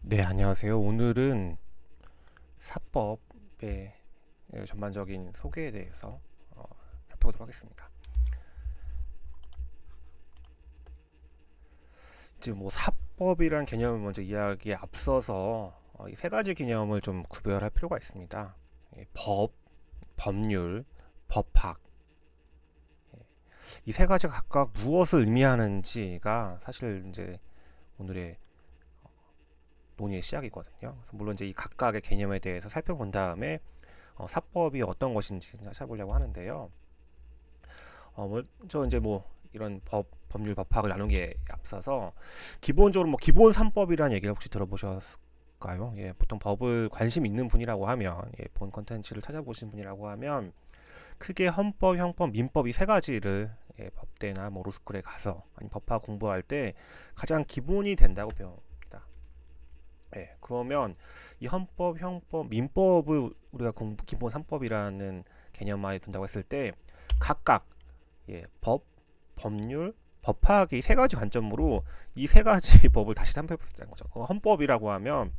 네, 안녕하세요. 오늘은 사법의 전반적인 소개에 대해서 살펴보도록 하겠습니다. 이제 뭐 사법이란 개념을 먼저 이야기에 앞서서 이 세 가지 개념을 좀 구별할 필요가 있습니다. 법, 법률, 법학. 이 세 가지가 각각 무엇을 의미하는지가 사실 이제 오늘의 논의의 시작이거든요. 그래서 물론 이제 이 각각의 개념에 대해서 살펴본 다음에 사법이 어떤 것인지 찾아보려고 하는데요. 먼저 이제 뭐 이런 법률, 법학을 나누기에 앞서서 기본적으로 뭐 기본 3법이라는 얘기를 혹시 들어보셨을까요? 예, 보통 법을 관심 있는 분이라고 하면 본 컨텐츠를 찾아보신 분이라고 하면 크게 헌법, 형법, 민법 이 세 가지를 법대나 뭐 로스쿨에 가서 아니 법학 공부할 때 가장 기본이 된다고 배웁니다. 그러면 이 헌법, 형법, 민법을 우리가 기본 3법이라는 개념만에 든다고 했을 때 각각 법, 법률, 법학의 세 가지 관점으로 이 세 가지 법을 다시 살펴볼 수 있다는 거죠. 헌법이라고 하면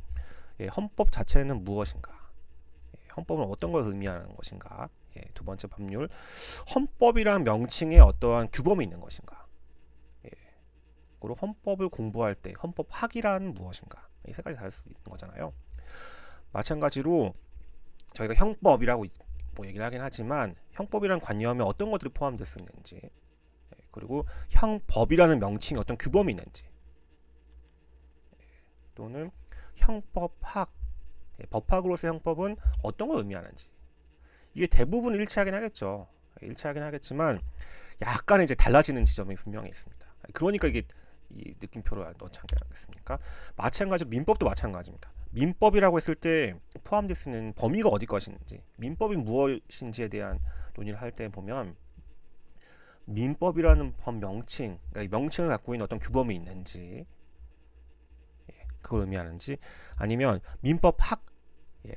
헌법 자체는 무엇인가? 헌법은 어떤 것을 의미하는 것인가? 두 번째 법률, 헌법이란 명칭에 어떠한 규범이 있는 것인가? 그리고 헌법을 공부할 때 헌법학이란 무엇인가? 이 세 가지 다를 수 있는 거잖아요. 마찬가지로 저희가 형법이라고 뭐 얘기를 하긴 하지만 형법이라는 관념에 어떤 것들이 포함될 수 있는지, 그리고 형법이라는 명칭에 어떤 규범이 있는지, 또는 형법학, 법학으로서 형법은 어떤 걸 의미하는지, 이게 대부분 일치하긴 하겠죠. 일치하긴 하겠지만 약간 이제 달라지는 지점이 분명히 있습니다. 그러니까 이게 이 느낌표를 넣지 않겠습니까? 마찬가지로 민법도 마찬가지입니다. 민법이라고 했을 때 포함될 수 있는 범위가 어디 것인지, 민법이 무엇인지에 대한 논의를 할 때 보면 민법이라는 법 명칭, 그러니까 이 명칭을 갖고 있는 어떤 규범이 있는지, 그걸 의미하는지, 아니면 민법학,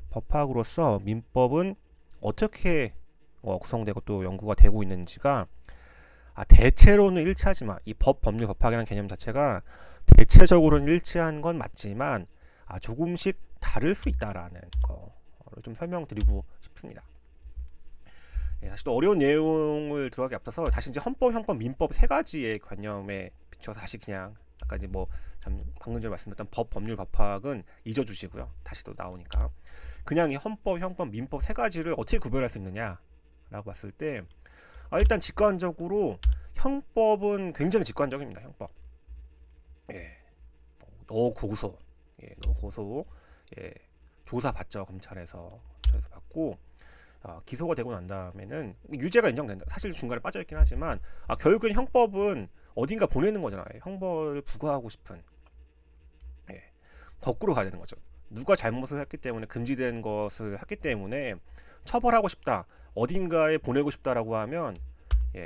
법학으로서 민법은 어떻게 구성되고 또 연구가 되고 있는지가 대체로는 일치하지만 이 법, 법률, 법학이라는 개념 자체가 대체적으로는 일치한 건 맞지만 조금씩 다를 수 있다라는 거를 좀 설명드리고 싶습니다. 사실 또 어려운 내용을 들어가기 앞서서 다시 이제 헌법, 형법, 민법 세 가지의 관념에 비춰서 다시 그냥 아까 이제 뭐 방금 전에 말씀드렸던 법, 법률, 법학은 잊어주시고요. 다시 또 나오니까 그냥 이 헌법, 형법, 민법 세 가지를 어떻게 구별할 수 있느냐라고 봤을 때 일단 직관적으로 형법은 굉장히 직관적입니다. 형법. 예, 너 고소, 너 고소, 예, 조사 받죠 검찰에서 저에서 받고 기소가 되고 난 다음에는 유죄가 인정된다. 사실 중간에 빠져 있긴 하지만 결국엔 형법은 어딘가 보내는 거잖아요. 형벌을 부과하고 싶은 거꾸로 가야 되는 거죠. 누가 잘못을 했기 때문에 금지된 것을 했기 때문에 처벌하고 싶다. 어딘가에 보내고 싶다라고 하면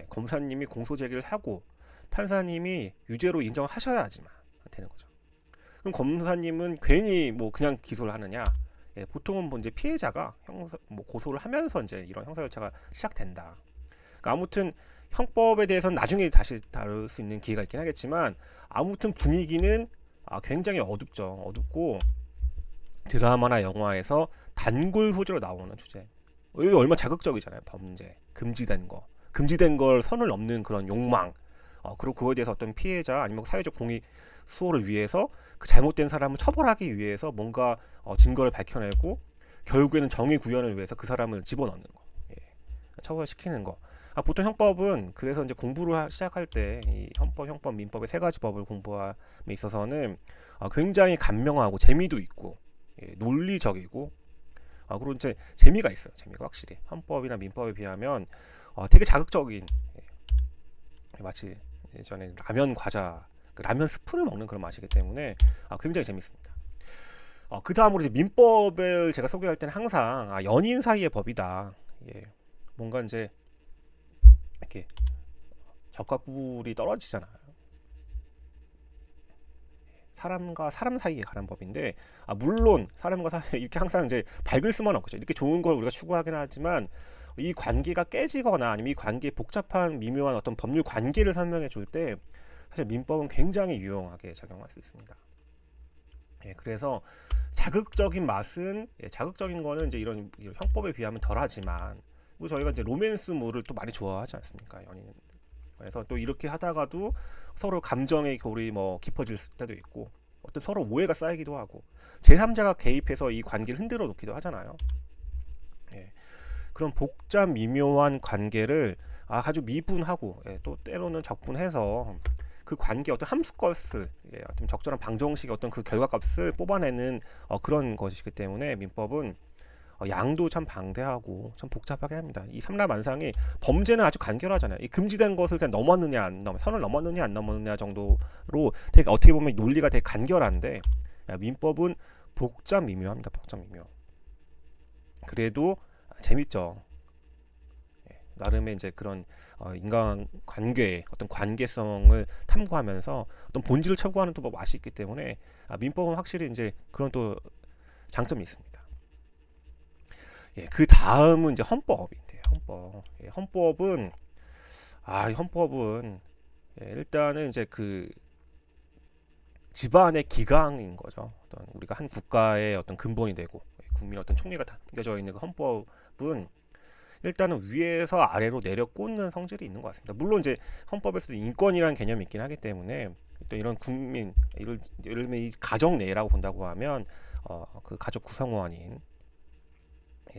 검사님이 공소 제기를 하고 판사님이 유죄로 인정을 하셔야지만 되는 거죠. 그럼 검사님은 괜히 뭐 그냥 기소를 하느냐? 보통은 뭐 이제 피해자가 뭐 고소를 하면서 이제 이런 형사 절차가 시작된다. 그러니까 아무튼 형법에 대해서는 나중에 다시 다룰 수 있는 기회가 있긴 하겠지만 아무튼 분위기는 굉장히 어둡죠. 어둡고 드라마나 영화에서 단골 소재로 나오는 주제. 이게 얼마나 자극적이잖아요. 범죄, 금지된 거, 금지된 걸 선을 넘는 그런 욕망. 그리고 그거에 대해서 어떤 피해자 아니면 사회적 공의 수호를 위해서 그 잘못된 사람을 처벌하기 위해서 뭔가 증거를 밝혀내고 결국에는 정의 구현을 위해서 그 사람을 집어넣는 거, 처벌시키는 거. 보통 형법은 그래서 이제 공부를 시작할 때 이 헌법, 형법, 민법의 세 가지 법을 공부함에 있어서는 굉장히 감명하고 재미도 있고 논리적이고 그리고 이제 재미가 있어요. 재미가 확실히 헌법이나 민법에 비하면 되게 자극적인 마치 예전에 라면 과자, 라면 스프를 먹는 그런 맛이기 때문에 굉장히 재밌습니다. 그 다음으로 이제 민법을 제가 소개할 때는 항상 연인 사이의 법이다. 뭔가 이제 이렇게 적과 꿀이 떨어지잖아요. 사람과 사람 사이에 관한 법인데 물론 사람과 사람 이렇게 항상 이제 밝을 수만 없죠. 이렇게 좋은 걸 우리가 추구하긴 하지만 이 관계가 깨지거나 아니면 이 관계의 복잡한 미묘한 어떤 법률 관계를 설명해 줄 때 사실 민법은 굉장히 유용하게 작용할 수 있습니다. 그래서 자극적인 맛은 자극적인 거는 이제 이런 형법에 비하면 덜하지만 그리고 저희가 이제 로맨스물을 또 많이 좋아하지 않습니까? 연인. 그래서 또 이렇게 하다가도 서로 감정의 골이 뭐 깊어질 때도 있고 어떤 서로 오해가 쌓이기도 하고 제3자가 개입해서 이 관계를 흔들어 놓기도 하잖아요. 예. 그런 복잡 미묘한 관계를 아주 미분하고 또 때로는 적분해서 그 관계 어떤 함수값을 어떤 적절한 방정식의 어떤 그 결과값을 뽑아내는 그런 것이기 때문에 민법은 양도 참 방대하고 참 복잡하게 합니다. 이 삼라만상이 범죄는 아주 간결하잖아요. 이 금지된 것을 그냥 넘었느냐 안 넘, 선을 넘었느냐 안 넘었느냐 정도로 되게 어떻게 보면 논리가 되게 간결한데 민법은 복잡 미묘합니다. 복잡 미묘. 그래도 재밌죠. 나름의 이제 그런 인간 관계의 어떤 관계성을 탐구하면서 어떤 본질을 추구하는 또 맛이 있기 때문에 민법은 확실히 이제 그런 또 장점이 있습니다. 그 다음은 이제 헌법인데요. 헌법은 헌법은 일단은 이제 그 집안의 기강인 거죠. 어떤 우리가 한 국가의 어떤 근본이 되고 국민의 어떤 총리가 담겨져 있는 그 헌법은 일단은 위에서 아래로 내려 꽂는 성질이 있는 것 같습니다. 물론 이제 헌법에서도 인권이라는 개념이 있긴 하기 때문에 또 이런 국민, 예를 들면 이 가정 내라고 본다고 하면 그 가족 구성원인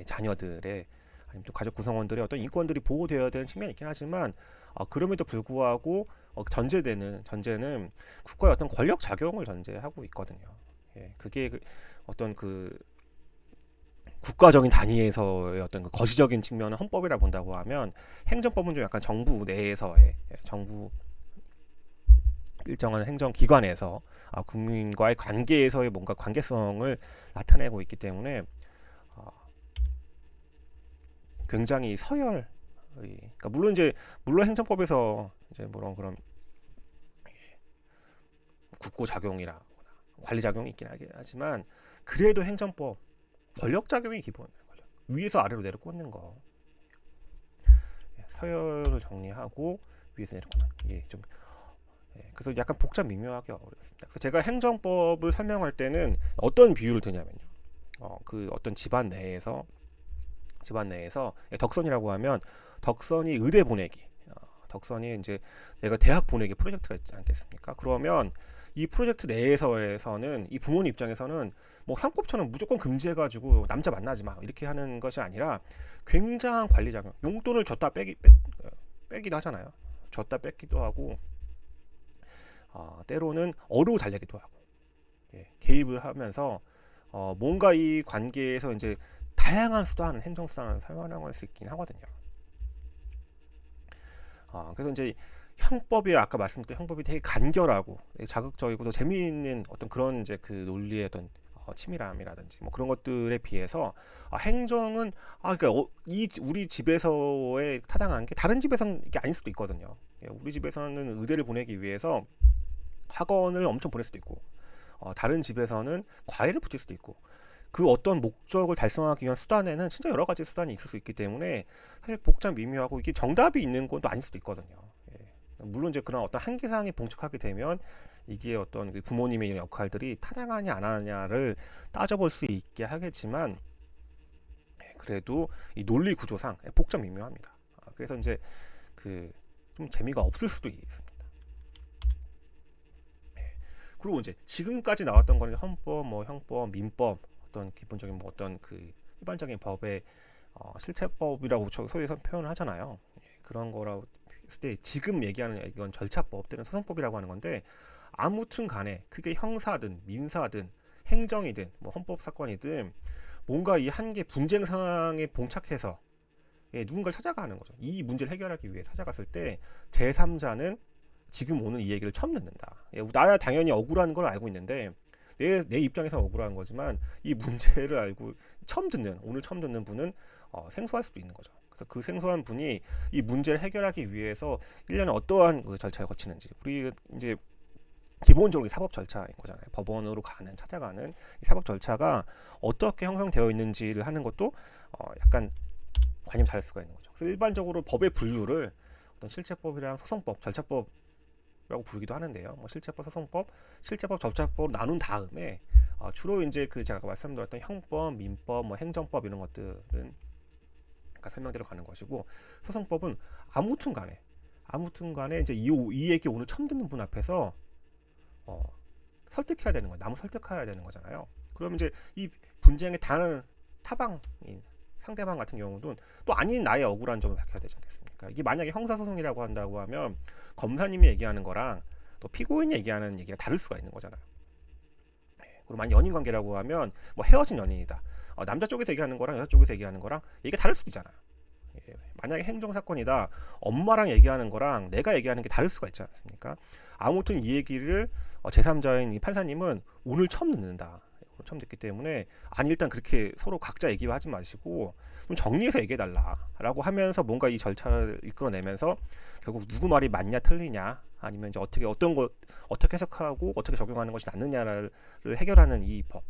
자녀들의 아니면 또 가족 구성원들의 어떤 인권들이 보호되어야 되는 측면이 있긴 하지만 그럼에도 불구하고 전제는 국가의 어떤 권력 작용을 전제하고 있거든요. 그게 어떤 그 국가적인 단위에서의 어떤 그 거시적인 측면을 헌법이라 본다고 하면 행정법은 좀 약간 정부 내에서의 정부 일정한 행정기관에서 국민과의 관계에서의 뭔가 관계성을 나타내고 있기 때문에 굉장히 서열. 그러니까 물론 행정법에서 이제 그런 국고 작용이나 관리 작용이 있긴 하지만 그래도 행정법 권력 작용이 기본이에요. 위에서 아래로 내려 꽂는 거. 서열을 정리하고 위에서 내려 꽂는 이게 좀 그래서 약간 복잡 미묘하게 어렵습니다. 그래서 제가 행정법을 설명할 때는 어떤 비유를 드냐면요. 그 어떤 집안 내에서 덕선이라고 하면 덕선이 의대 보내기, 덕선이 이제 내가 대학 보내기 프로젝트가 있지 않겠습니까? 그러면 이 프로젝트 내에서는 이 부모님 입장에서는 뭐 형법처럼 무조건 금지해가지고 남자 만나지 마 이렇게 하는 것이 아니라 굉장한 관리 작용, 용돈을 줬다 빼기도 하잖아요. 줬다 뺏기도 하고 때로는 어루고 달래기도 하고 개입을 하면서 뭔가 이 관계에서 이제 다양한 수단, 행정 수단을 사용할 수 있긴 하거든요. 그래서 이제 형법이 아까 말씀드린 형법이 되게 간결하고 자극적이고 더 재미있는 어떤 그런 이제 그 논리의 어떤 치밀함이라든지 뭐 그런 것들에 비해서 행정은 그러니까 우리 집에서의 타당한 게 다른 집에서는 이게 아닐 수도 있거든요. 우리 집에서는 의대를 보내기 위해서 학원을 엄청 보낼 수도 있고 다른 집에서는 과외를 붙일 수도 있고 그 어떤 목적을 달성하기 위한 수단에는 진짜 여러 가지 수단이 있을 수 있기 때문에 사실 복잡 미묘하고 이게 정답이 있는 것도 아닐 수도 있거든요. 물론 이제 그런 어떤 한계사항에 봉착하게 되면 이게 어떤 부모님의 이런 역할들이 타당하냐 안 하냐를 따져볼 수 있게 하겠지만 그래도 이 논리 구조상 복잡 미묘합니다. 그래서 이제 그 좀 재미가 없을 수도 있습니다. 그리고 이제 지금까지 나왔던 거는 헌법, 뭐 형법, 민법 어떤 기본적인 뭐 어떤 그 일반적인 법의 실체법이라고 소위 표현을 하잖아요. 그런 거라고 했을 때 지금 얘기하는 이건 절차법 또는 소송법이라고 하는 건데 아무튼 간에 그게 형사든 민사든 행정이든 뭐 헌법 사건이든 뭔가 이 한계 분쟁 상황에 봉착해서 누군가를 찾아가는 거죠. 이 문제를 해결하기 위해 찾아갔을 때 제3자는 지금 오늘 이 얘기를 처음 듣는다. 나야 당연히 억울한 걸 알고 있는데 내 입장에서 억울한 거지만 이 문제를 알고 오늘 처음 듣는 분은 생소할 수도 있는 거죠. 그래서 그 생소한 분이 이 문제를 해결하기 위해서 1년에 어떠한 그 절차를 거치는지 우리 이제 기본적으로 사법 절차인 거잖아요. 법원으로 찾아가는 이 사법 절차가 어떻게 형성되어 있는지를 하는 것도 약간 관념 다를 수가 있는 거죠. 그래서 일반적으로 법의 분류를 어떤 실체법이랑 소송법, 절차법 라고 부르기도 하는데요. 뭐 실체법, 소송법, 실체법, 절차법으로 나눈 다음에 주로 이제 그 제가 말씀드렸던 형법, 민법, 뭐 행정법 이런 것들은 아까 설명대로 가는 것이고, 소송법은 아무튼 간에 이제 이 얘기 오늘 처음 듣는 분 앞에서 설득해야 되는 거예요. 나무 설득해야 되는 거잖아요. 그럼 이제 이 분쟁의 다른 타방인 상대방 같은 경우도 또 아닌 나의 억울한 점을 밝혀야 되지 않겠습니까? 이게 만약에 형사소송이라고 한다고 하면 검사님이 얘기하는 거랑 또 피고인이 얘기하는 얘기가 다를 수가 있는 거잖아요. 그리고 만약 연인 관계라고 하면 뭐 헤어진 연인이다. 남자 쪽에서 얘기하는 거랑 여자 쪽에서 얘기하는 거랑 얘기가 다를 수도 있잖아요. 만약에 행정사건이다. 엄마랑 얘기하는 거랑 내가 얘기하는 게 다를 수가 있지 않습니까? 아무튼 이 얘기를 제3자인 이 판사님은 오늘 처음 듣는다. 처음 듣기 때문에 아니 일단 그렇게 서로 각자 얘기하지 마시고 좀 정리해서 얘기해달라라고 하면서 뭔가 이 절차를 이끌어내면서 결국 누구 말이 맞냐 틀리냐 아니면 이제 어떤 것 어떻게 해석하고 어떻게 적용하는 것이 낫느냐를 해결하는 이 법.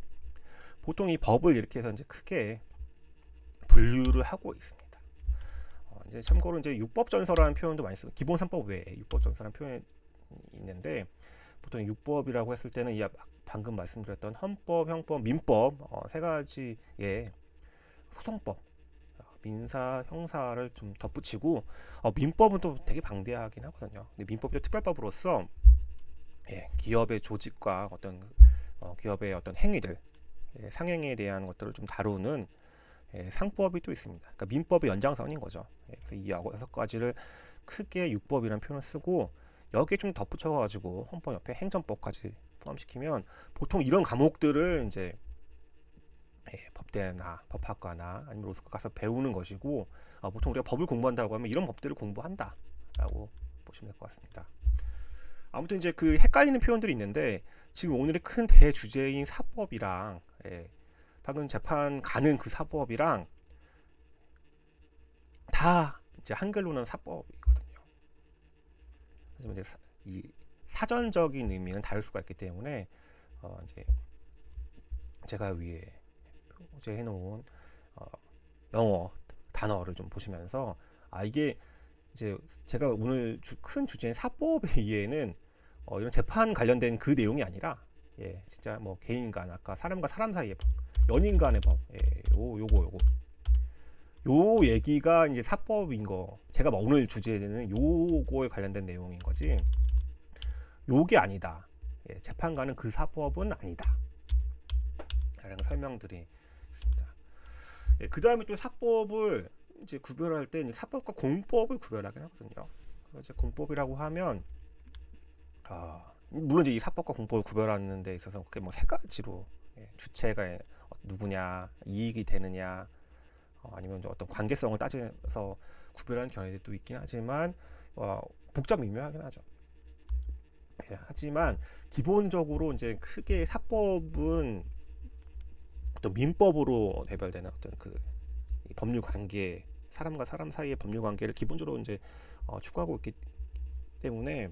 보통 이 법을 이렇게 해서 이제 크게 분류를 하고 있습니다. 이제 참고로 이제 육법전서라는 표현도 많이 쓰고 기본 3법 외에 육법전서라는 표현이 있는데 보통 육법이라고 했을 때는 이 방금 말씀드렸던 헌법, 형법, 민법 세 가지의 소송법, 민사, 형사를 좀 덧붙이고 민법은 또 되게 방대하긴 하거든요. 근데 민법이 특별법으로서 기업의 조직과 어떤 기업의 어떤 행위들, 상행에 대한 것들을 좀 다루는 상법이 또 있습니다. 그러니까 민법의 연장선인 거죠. 그래서 이 6가지를 크게 육법이라는 표현을 쓰고 여기에 좀 덧붙여가지고 헌법 옆에 행정법까지 포함시키면 보통 이런 과목들을 이제 법대나 법학과나 아니면 로스쿨 가서 배우는 것이고 보통 우리가 법을 공부한다고 하면 이런 법들을 공부한다라고 보시면 될 것 같습니다. 아무튼 이제 그 헷갈리는 표현들이 있는데 지금 오늘의 큰 대주제인 사법이랑 방금 재판 가는 그 사법이랑 다 이제 한글로는 사법이거든요. 하지만 이제 이 사전적인 의미는 다를 수가 있기 때문에 이제 제가 위에 해놓은 영어 단어를 좀 보시면서 이게 이제 제가 오늘 큰 주제인 사법의 이해는 이런 재판 관련된 그 내용이 아니라 진짜 뭐 개인 간 아까 사람과 사람 사이의 법, 연인 간의 법, 요 얘기가 이제 사법인 거. 제가 오늘 주제는 요거에 관련된 내용인 거지. 요게 아니다. 재판관은 그 사법은 아니다. 라는 설명들이 있습니다. 그 다음에 또 사법을 이제 구별할 때 이제 사법과 공법을 구별하긴 하거든요. 이제 공법이라고 하면 물론 이제 이 사법과 공법을 구별하는 데 있어서 그게 뭐 3가지로 주체가 누구냐, 이익이 되느냐, 아니면 이제 어떤 관계성을 따져서 구별하는 견해도 있긴 하지만 복잡 미묘하긴 하죠. 하지만 기본적으로 이제 크게 사법은 어떤 민법으로 대별되는 어떤 그 법률 관계, 사람과 사람 사이의 법률 관계를 기본적으로 이제 추구하고 있기 때문에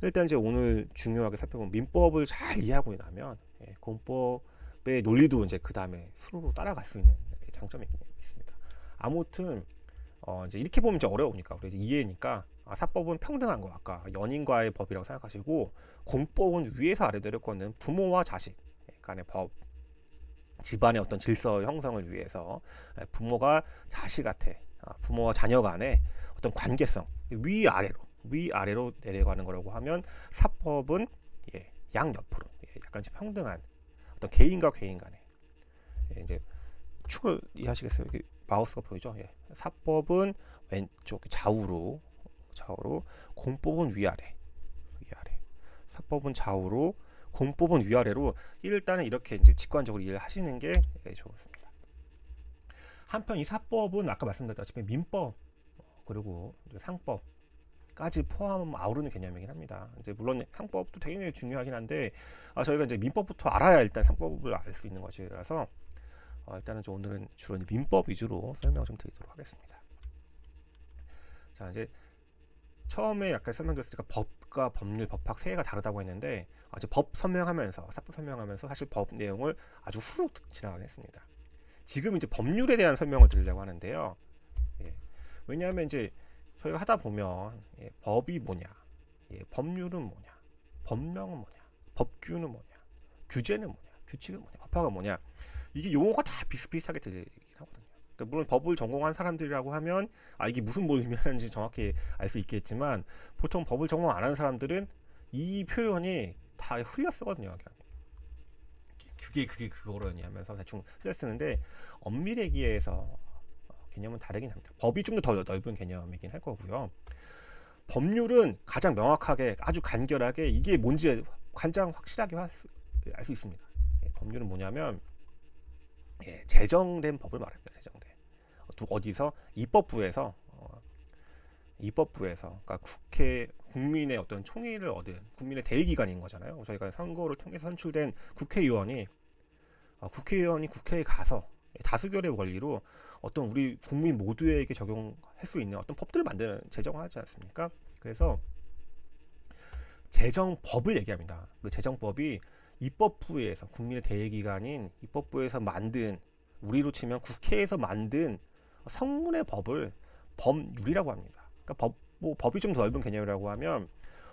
일단 이제 오늘 중요하게 살펴본 민법을 잘 이해하고 나면 공법의 논리도 이제 그 다음에 스스로 따라갈 수 있는 장점이 있습니다. 아무튼 이제 이렇게 보면 이제 어려우니까 우리 이제 이해니까 사법은 평등한 거 아까 연인과의 법이라고 생각하시고 공법은 위에서 아래로 내려가는 부모와 자식 간의 법, 집안의 어떤 질서 형성을 위해서 부모가 자식한테 부모와 자녀 간의 어떤 관계성 위아래로 내려가는 거라고 하면 사법은 양옆으로 약간 평등한 어떤 개인과 개인 간의 이제 축을 이해하시겠어요? 여기 마우스가 보이죠? 사법은 왼쪽 좌우로 공법은 위아래 사법은 좌우로 공법은 위아래로 일단은 이렇게 이제 직관적으로 이해를 하시는 게 좋습니다. 한편 이 사법은 아까 말씀드렸다시피 민법 그리고 상법까지 아우르는 개념이긴 합니다. 이제 물론 상법도 되게 중요하긴 한데 저희가 이제 민법부터 알아야 일단 상법을 알 수 있는 것이라서 일단은 오늘은 주로 민법 위주로 설명을 좀 드리도록 하겠습니다. 자, 이제 처음에 약간 설명드렸으니까 법과 법률, 법학 세 개가 다르다고 했는데 이제 법 설명하면서 사법 설명하면서 사실 법 내용을 아주 후룩 지나가긴 했습니다. 지금 이제 법률에 대한 설명을 드리려고 하는데요. 왜냐하면 이제 저희가 하다 보면 법이 뭐냐, 법률은 뭐냐, 법령은 뭐냐, 법규는 뭐냐, 규제는 뭐냐 규칙은 뭐냐, 법화가 뭐냐, 이게 용어가 다 비슷비슷하게 들리긴 하거든요. 그러니까 물론 법을 전공한 사람들이라고 하면 이게 무슨 뭘 의미하는지 정확히 알 수 있겠지만, 보통 법을 전공 안 하는 사람들은 이 표현이 다 흘려 쓰거든요. 그냥 그게 그거로니 하면서 대충 쓸 쓰는데, 엄밀히 얘기해서 개념은 다르긴 합니다. 법이 좀 더 넓은 개념이긴 할 거고요. 법률은 가장 명확하게, 아주 간결하게 이게 뭔지 가장 확실하게 알 수 있습니다. 법률은 뭐냐면, 제정된 법을 말합니다. 제정된. 어디서? 입법부에서, 그러니까 국민의 어떤 총의를 얻은 국민의 대의기관인 거잖아요. 저희가 선거를 통해서 선출된 국회의원이 국회에 가서 다수결의 권리로 어떤 우리 국민 모두에게 적용할 수 있는 어떤 법들을 만드는, 제정하지 않습니까? 그래서 제정법을 얘기합니다. 그 제정법이 입법부에서, 국민의 대의기관인 입법부에서 만든, 우리로 치면 국회에서 만든 성문의 법을 법률이라고 합니다. 그러니까 법이 좀 더 넓은 개념이라고 하면,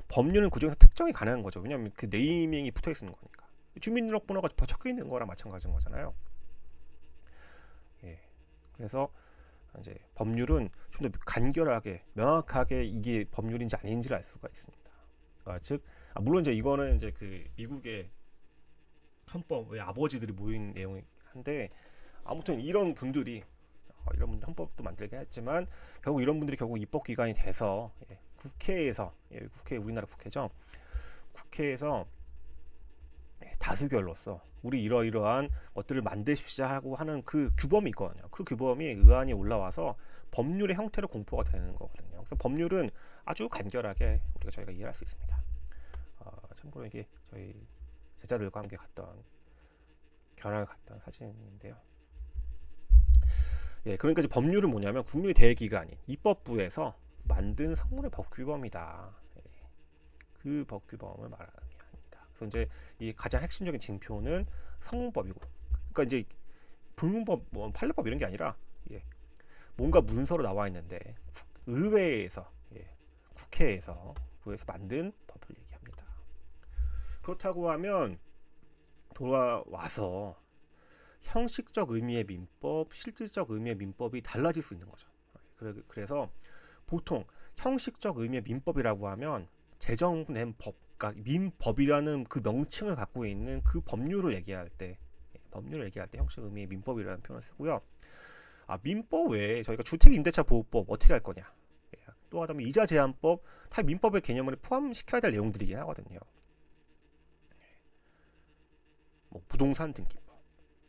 법률은 그중에서 특정이 가능한 거죠. 왜냐하면 그 네이밍이 붙어 있는 거니까. 주민등록번호가 적혀 있는 거랑 마찬가지인 거잖아요. 그래서 이제 법률은 좀 더 간결하게, 명확하게 이게 법률인지 아닌지를 알 수가 있습니다. 그러니까 즉, 물론 이제 이거는 이제 그 미국의 헌법의 아버지들이 모인 내용인데, 아무튼 이런 분들이 헌법도 만들게 했지만, 결국 이런 분들이 입법기관이 돼서 국회에서, 우리나라 국회죠. 국회에서 다수결로서 우리 이러이러한 것들을 만드십시오 하고 하는 그 규범이 있거든요. 그 규범이, 의안이 올라와서 법률의 형태로 공포가 되는 거거든요. 그래서 법률은 아주 간결하게 저희가 이해할 수 있습니다. 참고로 이게 저희 제자들과 함께 견학을 갔던 사진인데요. 그러니까 이제 법률은 뭐냐면, 국민의 대의기관인 입법부에서 만든 성문의 법규범이다. 그 법규범을 말하는 합니다. 그래서 이제 이 가장 핵심적인 징표는 성문법이고, 그러니까 이제 불문법, 판례법 이런 게 아니라, 뭔가 문서로 나와 있는데 의회에서, 국회에서 만든 법을 얘기합니다. 그렇다고 하면 돌아와서 형식적 의미의 민법, 실질적 의미의 민법이 달라질 수 있는 거죠. 그래서 보통 형식적 의미의 민법이라고 하면 제정된 법, 그러니까 민법이라는 그 명칭을 갖고 있는 그 법률을 얘기할 때 형식적 의미의 민법이라는 표현을 쓰고요. 민법 외에 저희가 주택임대차보호법 어떻게 할 거냐, 또 하다면 이자 제한법, 다 민법의 개념을 포함시켜야 될 내용들이긴 하거든요. 부동산 등기법,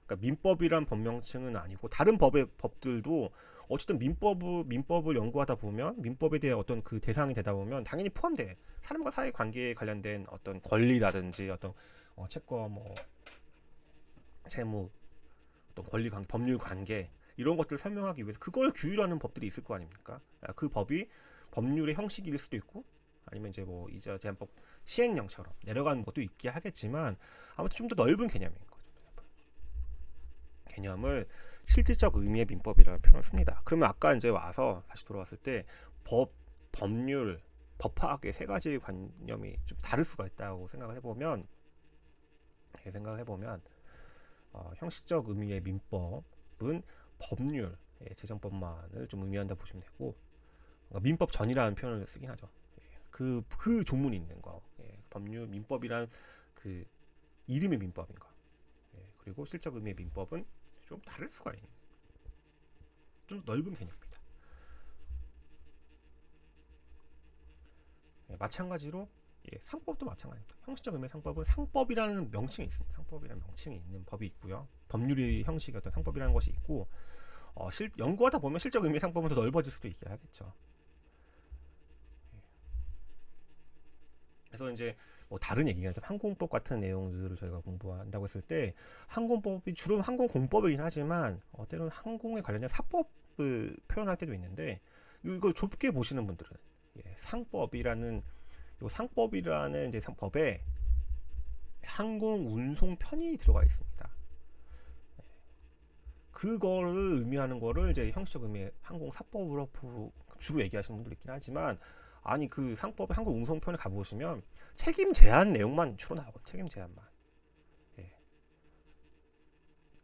그러니까 민법이란 법명칭은 아니고, 다른 법들도 어쨌든 민법을 연구하다 보면, 민법에 대해 어떤 그 대상이 되다 보면 당연히 포함돼. 사람과 사회 관계에 관련된 어떤 권리라든지 어떤 채권, 채무, 어떤 권리 관계, 법률 관계, 이런 것들을 설명하기 위해서 그걸 규율하는 법들이 있을 거 아닙니까? 그 법이 법률의 형식일 수도 있고, 아니면 이제 이자 제한법 시행령처럼 내려가는 것도 있게 하겠지만, 아무튼 좀 더 넓은 개념인 거죠. 개념을 실질적 의미의 민법이라는 표현을 씁니다. 그러면 아까 이제 와서 다시 돌아왔을 때 법률, 법학의 세 가지 관념이 좀 다를 수가 있다고 생각을 해보면, 형식적 의미의 민법은 법률, 제정법만을 좀 의미한다 보시면 되고, 민법 전이라는 표현을 쓰긴 하죠. 그 조문이 있는 거, 법률, 민법이란 그 이름의 민법인 거, 그리고 실적 의미의 민법은 좀 다를 수가 있는, 좀 넓은 개념입니다. 마찬가지로 상법도 마찬가지입니다. 형식적 의미의 상법은 상법이라는 명칭이 있습니다. 상법이라는 명칭이 있는 법이 있고요. 법률의 형식의 어떤 상법이라는 것이 있고, 연구하다 보면 실적 의미의 상법은 더 넓어질 수도 있게 하겠죠. 그래서 이제 다른 얘기가 항공법 같은 내용들을 저희가 공부한다고 했을 때, 항공법이 주로 항공공법이긴 하지만 때로는 항공에 관련된 사법을 표현할 때도 있는데, 이걸 좁게 보시는 분들은 상법이라는 이제 법에 항공 운송 편이 들어가 있습니다. 그거를 의미하는 거를 이제 형식적 의미의 항공사법으로 주로 얘기하시는 분들 있긴 하지만, 아니 그 상법의 항공 운송 편에 가보시면 책임 제한 내용만 주로 나오고, 책임 제한만.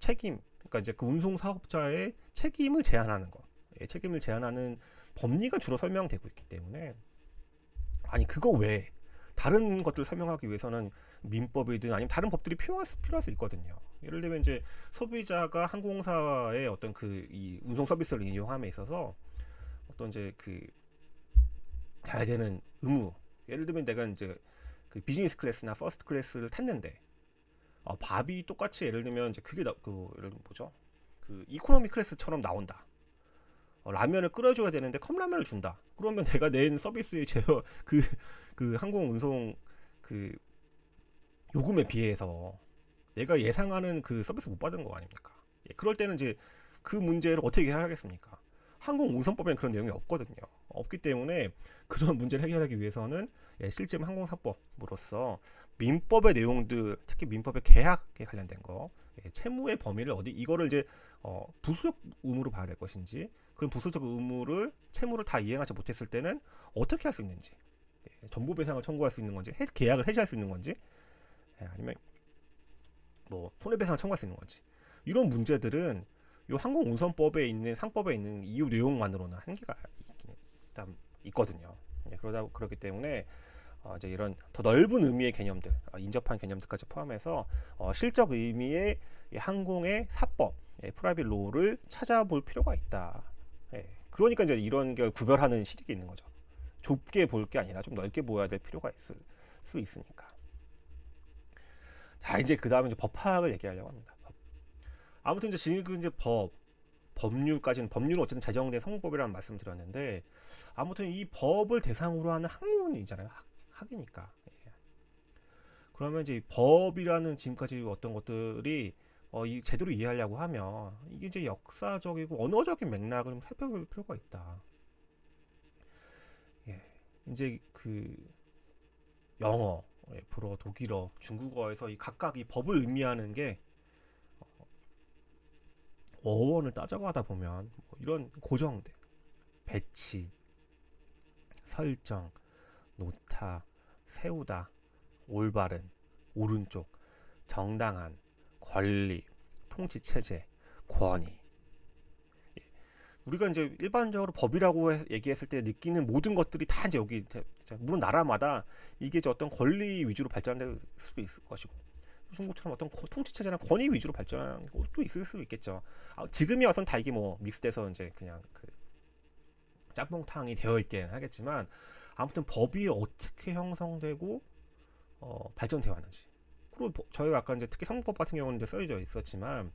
책임, 그러니까 이제 그 운송 사업자의 책임을 제한하는 거, 책임을 제한하는 법리가 주로 설명되고 있기 때문에, 아니 그거 외에 다른 것들 설명하기 위해서는 민법이든 아니면 다른 법들이 필요할 수 있거든요. 예를 들면 이제 소비자가 항공사의 어떤 그 이 운송 서비스를 이용함에 있어서 어떤 이제 그 해야 되는 의무, 예를 들면 내가 이제 그 비즈니스 클래스나 퍼스트 클래스를 탔는데 밥이 똑같이 예를 들면 이제 그게 예를 들면 뭐죠? 그 이코노미 클래스처럼 나온다. 라면을 끓여줘야 되는데 컵라면을 준다. 그러면 내가 낸 서비스의 제어 그 항공 운송 그 요금에 비해서 내가 예상하는 그 서비스 못 받은 거 아닙니까? 그럴 때는 이제 그 문제를 어떻게 해결하겠습니까? 항공 운송법에는 그런 내용이 없거든요. 없기 때문에 그런 문제를 해결하기 위해서는 실제 항공사법으로서 민법의 내용들, 특히 민법의 계약에 관련된 거, 채무의 범위를 어디 이거를 이제 부수적 의무로 봐야 될 것인지, 그런 부수적 의무를 채무를 다 이행하지 못했을 때는 어떻게 할 수 있는지, 전부 배상을 청구할 수 있는 건지, 계약을 해지할 수 있는 건지, 아니면 뭐 손해배상을 청구할 수 있는 건지, 이런 문제들은 이 항공운송법에 있는 상법에 있는 이유 내용만으로는 한계가 일단 있거든요. 그렇기 때문에 이제 이런 더 넓은 의미의 개념들, 인접한 개념들까지 포함해서 실적 의미의 항공의 사법, 프라이빗 로우를 찾아볼 필요가 있다. 그러니까 이제 이런 걸 구별하는 실익이 있는 거죠. 좁게 볼 게 아니라 좀 넓게 보아야 될 필요가 있을 수 있으니까. 자, 이제 그 다음에 법학을 얘기하려고 합니다. 아무튼 이제 지금 이제 법률까지는, 법률은 어쨌든 제정된 성법이라는 말씀드렸는데, 아무튼 이 법을 대상으로 하는 학문이잖아요. 학이니까. 그러면 이제 법이라는 지금까지 어떤 것들이 이 제대로 이해하려고 하면 이게 이제 역사적이고 언어적인 맥락을 좀 살펴볼 필요가 있다. 이제 그 영어, 불어, 독일어, 중국어에서 이 각각 이 법을 의미하는 게 어원을 따져가다 보면 이런 고정들, 배치, 설정, 놓다, 세우다, 올바른, 오른쪽, 정당한, 권리, 통치체제, 권위. 우리가 이제 일반적으로 법이라고 얘기했을 때 느끼는 모든 것들이 다 이제 여기, 물론 나라마다 이게 이제 어떤 권리 위주로 발전될 수도 있을 것이고, 중국처럼 어떤 통치체제나 권위 위주로 발전하는 것도 있을 수 있겠죠. 지금이 와서는 다 이게 뭐 믹스돼서 이제 그냥 그 짬뽕탕이 되어 있긴 하겠지만, 아무튼 법이 어떻게 형성되고 발전되어 왔는지, 그리고 저희가 아까 이제 특히 성법 같은 경우는 이제 써져 있었지만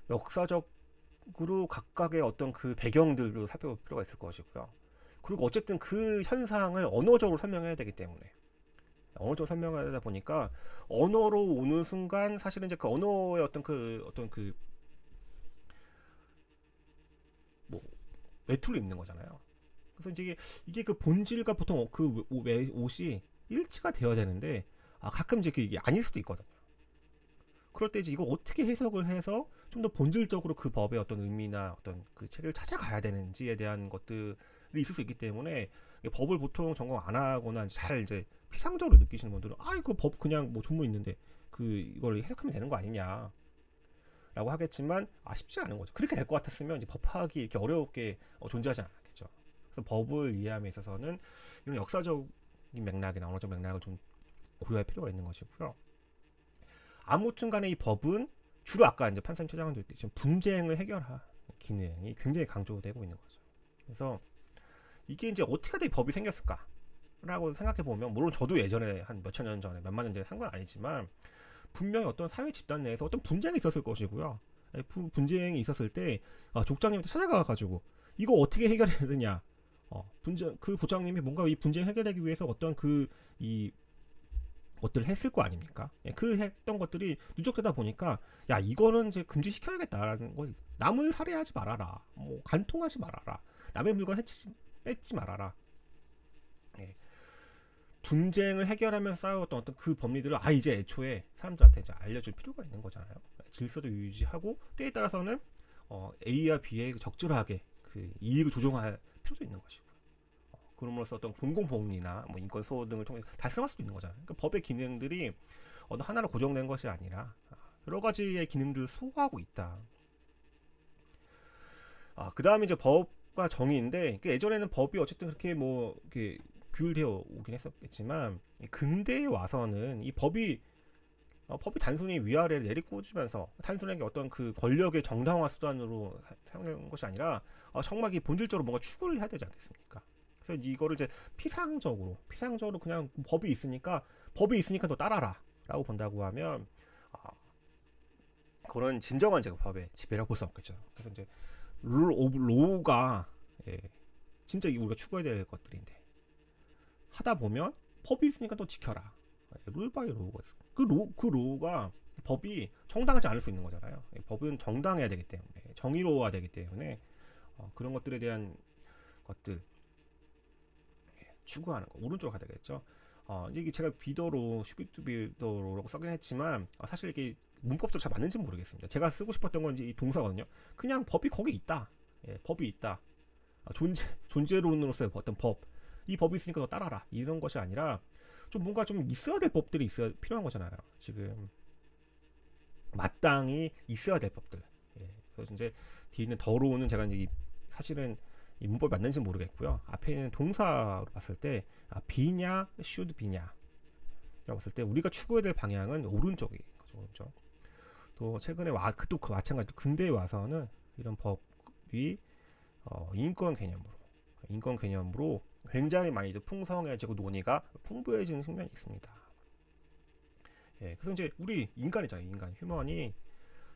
역사적으로 각각의 어떤 그 배경들도 살펴볼 필요가 있을 것이고요. 그리고 어쨌든 그 현상을 언어적으로 설명해야 되기 때문에, 언어적으로 설명하다 보니까 언어로 오는 순간 사실은 이제 그 언어의 어떤 뭐 외투를 입는 거잖아요. 그래서 이제 이게 그 본질과 보통 그 옷이 일치가 되어야 되는데 가끔 이제 이게 아닐 수도 있거든요. 그럴 때 이제 이거 어떻게 해석을 해서 좀 더 본질적으로 그 법의 어떤 의미나 어떤 그 책을 찾아가야 되는지에 대한 것들이 있을 수 있기 때문에, 법을 보통 전공 안 하거나 잘 이제 피상적으로 느끼시는 분들은 이거 법 그냥 뭐 조문 있는데 이걸 해석하면 되는 거 아니냐 라고 하겠지만 쉽지 않은 거죠. 그렇게 될 것 같았으면 이제 법학이 이렇게 어렵게 존재하지 않았겠죠. 그래서 법을 이해함에 있어서는 이런 역사적인 맥락이나 언어적 맥락을 좀 고려할 필요가 있는 것이고요. 아무튼 간에 이 법은 주로 아까 이제 판사님 처장도 얘기했지만 분쟁을 해결하는 기능이 굉장히 강조되고 있는 거죠. 그래서 이게 이제 어떻게 하다 이 법이 생겼을까? 라고 생각해 보면, 물론 저도 예전에 한 몇천 년 전에, 몇만 년 전에 산 건 아니지만 분명히 어떤 사회 집단 내에서 어떤 분쟁이 있었을 것이고요. 분쟁이 있었을 때 족장님한테 찾아가가지고 이거 어떻게 해결해야 되냐, 그 보장님이 뭔가 이 분쟁 해결하기 위해서 어떤 이 것들을 했을 거 아닙니까? 그 했던 것들이 누적되다 보니까 이거는 이제 금지시켜야겠다라는 거, 남을 살해하지 말아라, 뭐 간통하지 말아라, 남의 물건 뺏지 말아라. 분쟁을 해결하면서 쌓아왔던 어떤 그 법리들을 이제 애초에 사람들한테 이제 알려줄 필요가 있는 거잖아요. 질서도 유지하고 때에 따라서는 A와 B에 적절하게 그 이익을 조정할 필요도 있는 것이고, 그럼으로써 어떤 공공복리나 뭐 인권 수호 등을 통해 달성할 수도 있는 거잖아요. 그러니까 법의 기능들이 어느 하나로 고정된 것이 아니라 여러 가지의 기능들을 소화하고 있다. 그 다음에 이제 법과 정의인데, 예전에는 법이 어쨌든 그렇게 뭐 이렇게 규율되어 오긴 했었겠지만, 근대에 와서는 이 법이 단순히 위아래를 내리꽂으면서 단순하게 어떤 그 권력의 정당화 수단으로 사용된 것이 아니라 정말 이 본질적으로 뭔가 추구를 해야 되지 않겠습니까? 그래서 이거를 이제 피상적으로 그냥 법이 있으니까 너 따라라라고 본다고 하면 그런 진정한 제가 법의 지배라고 볼 수 없겠죠. 그래서 이제 룰 오브 로우가 진짜 우리가 추구해야 될 것들인데 하다 보면 법이 있으니까 또 지켜라. 룰 바이 로우가 있어. 그 로우가 법이 정당하지 않을 수 있는 거잖아요. 법은 정당해야 되기 때문에 정의로워야 되기 때문에 그런 것들에 대한 것들 추구하는 거 오른쪽으로 가야 되겠죠. 이게 제가 비더로 슈비투비더로라고 써긴 했지만 사실 이게 문법적으로 잘 맞는지 모르겠습니다. 제가 쓰고 싶었던 건 이제 이 동사거든요. 그냥 법이 거기 있다. 법이 있다. 존재론으로서의 어떤 법. 이 법이 있으니까 너 따라라. 이런 것이 아니라 좀 뭔가 좀 있어야 될 법들이 있어야 필요한 거잖아요. 지금 마땅히 있어야 될 법들. 그래서 이제 뒤에 있는 더러운은 제가 이제 사실은 이 문법이 맞는지 모르겠고요. 앞에 있는 동사로 봤을 때 비냐, should 비냐 라고 봤을 때 우리가 추구해야 될 방향은 오른쪽인 거죠. 오른쪽. 또 최근에 그 마찬가지로 근대에 와서는 이런 법이 인권 개념으로 굉장히 많이 풍성해지고 논의가 풍부해지는 측면이 있습니다. 그래서 이제 우리 인간이잖아요. 휴먼이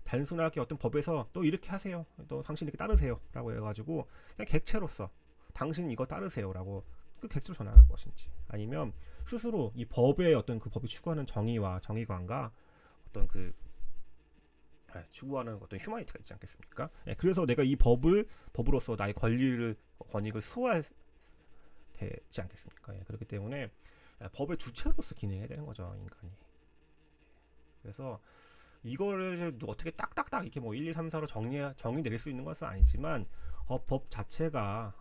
단순하게 어떤 법에서 또 이렇게 하세요, 또 당신 이렇게 따르세요 라고 해가지고 그냥 객체로서 당신 이거 따르세요 라고 그 객체로 전환할 것인지, 아니면 스스로 이 법의 어떤 그 법이 추구하는 정의와 정의관과 어떤 그 추구하는 어떤 휴머니티가 있지 않겠습니까? 그래서 내가 이 법으로서 나의 권익을 수호할 되지 않겠습니까? 그렇기 때문에 법의 주체로서 기능해야 되는 거죠, 인간이. 그래서 이거를 어떻게 딱딱딱 이렇게 뭐 1, 2, 3, 4로 정의 내릴 수 있는 것은 아니지만 법 자체가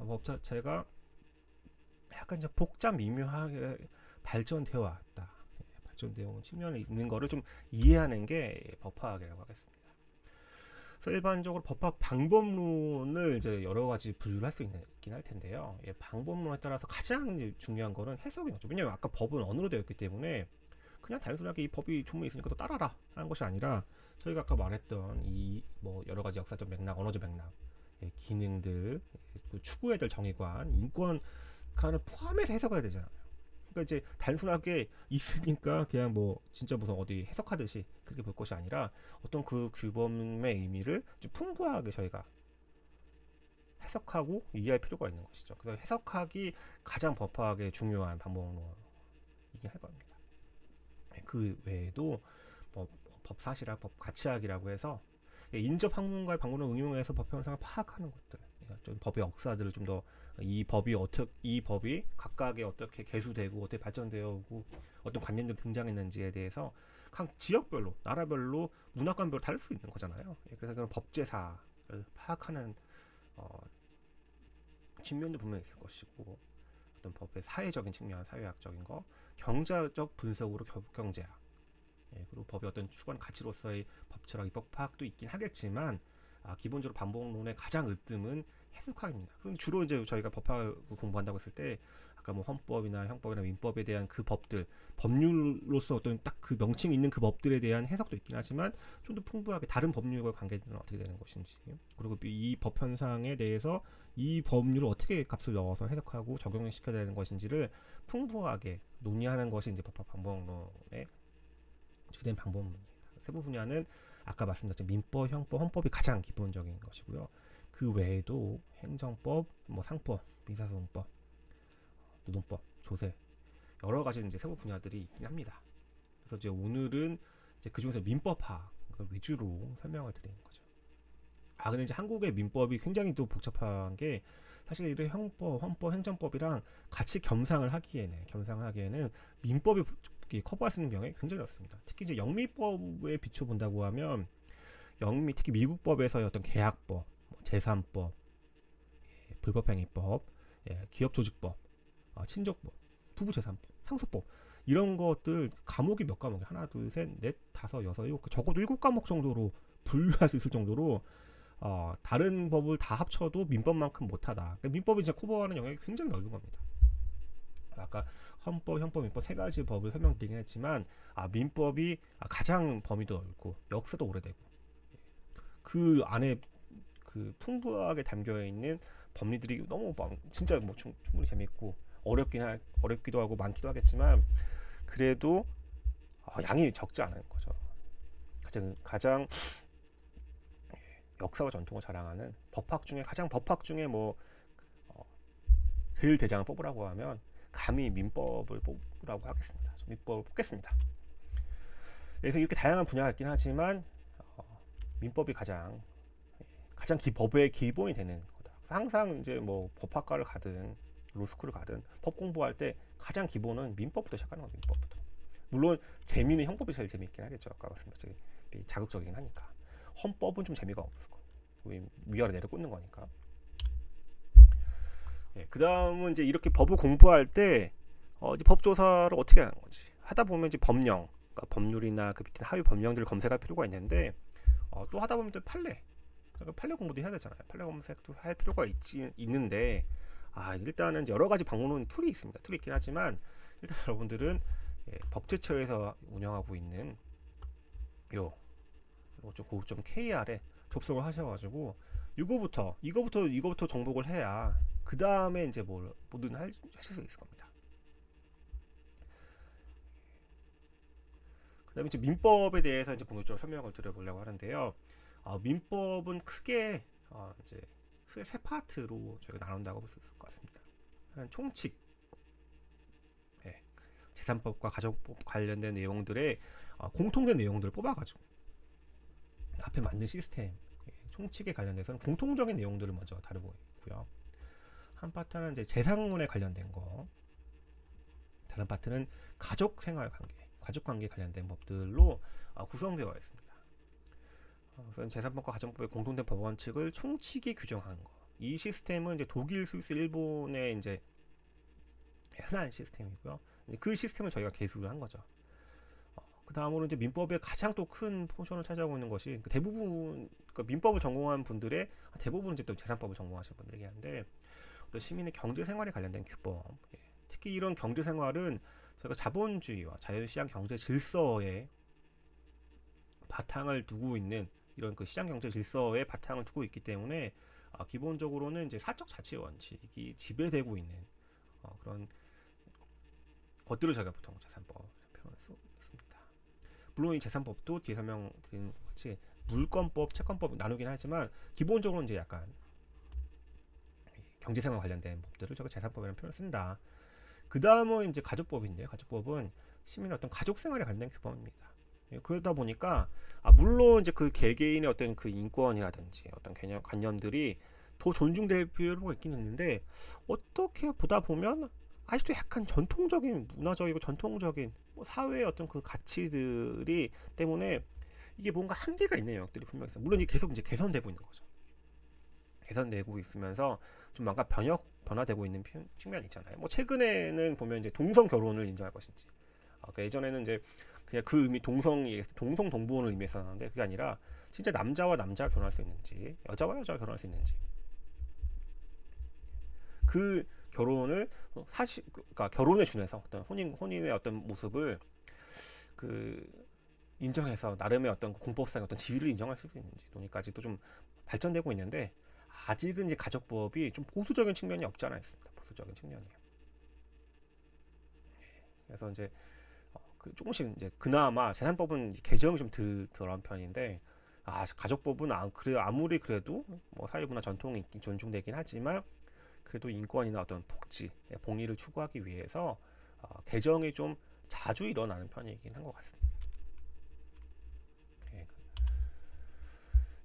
약간 이제 복잡 미묘하게 발전되어 왔다. 발전되어 측면이 있는 거를 좀 이해하는 게 법학이라고 하겠습니다. 그래서 일반적으로 법학 방법론을 이제 여러 가지 분류를 할 수 있긴 할 텐데요. 방법론에 따라서 가장 이제 중요한 거는 해석인 거죠. 왜냐면 아까 법은 언어로 되어 있기 때문에 그냥 단순하게 이 법이 조문이 있으니까 또 따라라 하는 것이 아니라 저희가 아까 말했던 이 뭐 여러 가지 역사적 맥락, 언어적 맥락, 기능들, 그 추구해야 될 정의관, 인권관을 포함해서 해석해야 되잖아요. 그러니까 이제 단순하게 있으니까 그냥 뭐 진짜 무슨 어디 해석하듯이 그렇게 볼 것이 아니라 어떤 그 규범의 의미를 좀 풍부하게 저희가 해석하고 이해할 필요가 있는 것이죠. 그래서 해석하기 가장 법학의 중요한 방법론이긴 할 겁니다. 그 외에도 법사실학, 법가치학이라고 해서 인접 학문과의 방법을 응용해서 법 현상을 파악하는 것들, 좀 법의 역사들을 좀 더 이 법이 각각에 어떻게 개수되고 어떻게 발전되어 오고 어떤 관념들이 등장했는지에 대해서 각 지역별로, 나라별로, 문화권별로 다를 수 있는 거잖아요. 그래서 그런 법제사를 파악하는 측면도 분명히 있을 것이고, 어떤 법의 사회적인 측면, 사회학적인 거, 경제적 분석으로 경제학, 그리고 법의 어떤 추구하는 가치로서의 법철학, 입법 파악도 있긴 하겠지만 기본적으로 반복론의 가장 으뜸은 해석학입니다. 그럼 주로 이제 저희가 법학을 공부한다고 했을 때 아까 뭐 헌법이나 형법이나 민법에 대한 그 법들, 법률로서 어떤 딱 그 명칭이 있는 그 법들에 대한 해석도 있긴 하지만 좀 더 풍부하게 다른 법률과 관계들은 어떻게 되는 것인지, 그리고 이 법 현상에 대해서 이 법률을 어떻게 값을 넣어서 해석하고 적용을 시켜야 되는 것인지를 풍부하게 논의하는 것이 이제 법학 반복론의 주된 방법론입니다. 세부 분야는 아까 말씀드렸던 민법, 형법, 헌법이 가장 기본적인 것이고요. 그 외에도 행정법, 뭐 상법, 민사소송법, 노동법, 조세, 여러 가지 이제 세부 분야들이 있긴 합니다. 그래서 이제 오늘은 이제 그 중에서 민법학 위주로 설명을 드리는 거죠. 근데 이제 한국의 민법이 굉장히 또 복잡한 게, 사실 이런 형법, 헌법, 행정법이랑 같이 겸상을 하기에는 민법이 커버할 수 있는 병이 굉장히 어렵습니다. 특히 이제 영미법에 비춰 본다고 하면 특히 미국법에서의 어떤 계약법, 재산법, 불법행위법, 기업조직법, 친족법, 부부재산법, 상속법, 이런 것들 과목이 몇 과목이 하나, 둘, 셋, 넷, 다섯, 여섯, 일곱, 적어도 일곱 과목 정도로 분류할 수 있을 정도로 다른 법을 다 합쳐도 민법만큼 못하다. 그러니까 민법이 이제 커버하는 영역이 굉장히 넓은 겁니다. 아까 헌법, 형법, 민법 세 가지 법을 설명드리긴 했지만 민법이 가장 범위도 넓고 역사도 오래되고 그 안에 그 풍부하게 담겨 있는 법리들이 너무 진짜 뭐 충분히 재밌고 어렵기도 하고 많기도 하겠지만 그래도 양이 적지 않은 거죠. 가장 역사와 전통을 자랑하는 법학 중에 뭐 제일 대장을 뽑으라고 하면 감히 민법을 뽑으라고 하겠습니다. 민법을 뽑겠습니다. 그래서 이렇게 다양한 분야가 있긴 하지만 민법이 가장 법의 기본이 되는 거다. 항상 이제 뭐 법학과를 가든 로스쿨을 가든 법 공부할 때 가장 기본은 민법부터 시작하는 거예요. 민법부터. 물론 재미는 형법이 제일 재미있긴 하겠죠. 아까 말씀드렸듯이 자극적이긴 하니까. 헌법은 좀 재미가 없을 거고 위아래 내려 꽂는 거니까. 그 다음은 이제 이렇게 법을 공부할 때 이제 법 조사를 어떻게 하는 거지? 하다 보면 이제 법령, 그러니까 법률이나 그 밑에 하위 법령들을 검색할 필요가 있는데 또 하다 보면 또 판례 공부도 해야 되잖아요. 판례 검색도 할 필요가 있는데 일단은 여러 가지 방법론 툴이 있습니다. 툴이 있긴 하지만 일단 여러분들은 법제처에서 운영하고 있는 요 고급 KR에 접속을 하셔가지고 이거부터 정복을 해야 그 다음에 이제 뭐든 하실 수 있을 겁니다. 그 다음에 이제 민법에 대해서 이제 본격적으로 설명을 드려보려고 하는데요. 민법은 크게 이제 세 파트로 저희가 나눈다고 볼 수 있을 것 같습니다. 총칙, 재산법과 가정법 관련된 내용들의 공통된 내용들을 뽑아가지고 앞에 맞는 시스템, 총칙에 관련돼서는 공통적인 내용들을 먼저 다루고 있고요. 한 파트는 이제 재산론에 관련된 거, 다른 파트는 가족 관계에 관련된 법들로 구성되어 있습니다. 그래서 재산법과 가정법의 공통된 법 원칙을 총칙이 규정한 거. 이 시스템은 이제 독일, 스위스, 일본의 이제 흔한 시스템이고요. 그 시스템을 저희가 개수를 한 거죠. 그 다음으로 이제 민법의 가장 또 큰 포션을 차지하고 있는 것이 대부분 민법을 전공한 분들의 대부분 이제 또 재산법을 전공하시는 분들이긴 한데 또 시민의 경제 생활에 관련된 규법, 특히 이런 경제 생활은 저희가 자본주의와 자유시장 경제 질서에 바탕을 두고 있는 이런 그 시장 경제 질서에 바탕을 두고 있기 때문에 기본적으로는 이제 사적 자치 원칙이 지배되고 있는 그런 것들을 저희가 보통 재산법 표현할 수 있습니다. 물론 이 재산법도 뒤에 설명드린 것 같이 물권법, 채권법 나누긴 하지만 기본적으로 이제 약간 경제생활 관련된 법들을 저희가 재산법이라는 표현을 쓴다. 그 다음은 이제 가족법인데요. 가족법은 시민의 어떤 가족생활에 관련된 규범입니다. 그러다 보니까 물론 이제 그 개개인의 어떤 그 인권이라든지 어떤 관념들이 더 존중될 필요가 있긴 있는데 어떻게 보다 보면 아직도 약간 전통적인 문화적이고 전통적인 사회의 어떤 그 가치들이 때문에 이게 뭔가 한계가 있는 영역들이 분명히 있어요. 물론 이게 계속 이제 개선되고 있는 거죠. 개선되고 있으면서 좀 뭔가 변화되고 있는 측면이 있잖아요. 뭐 최근에는 보면 이제 동성 결혼을 인정할 것인지, 그러니까 예전에는 이제 그냥 그 의미 동성 동본을 의미했었는데 그게 아니라 진짜 남자와 남자가 결혼할 수 있는지, 여자와 여자가 결혼할 수 있는지, 그 결혼을 그러니까 결혼에 준해서 어떤 혼인의 어떤 모습을 그 인정해서 나름의 어떤 공법상의 어떤 지위를 인정할 수 있는지 논의까지도 좀 발전되고 있는데 아직은 이제 가족법이 좀 보수적인 측면이 없지 않아 있습니다. 보수적인 측면이요. 그래서 이제 조금씩 이제 그나마 재산법은 개정이 좀 덜한 편인데 가족법은 아무리 그래도 뭐 사회문화 전통이 존중되긴 하지만 그래도 인권이나 어떤 복리를 추구하기 위해서 개정이 좀 자주 일어나는 편이긴 한 것 같습니다.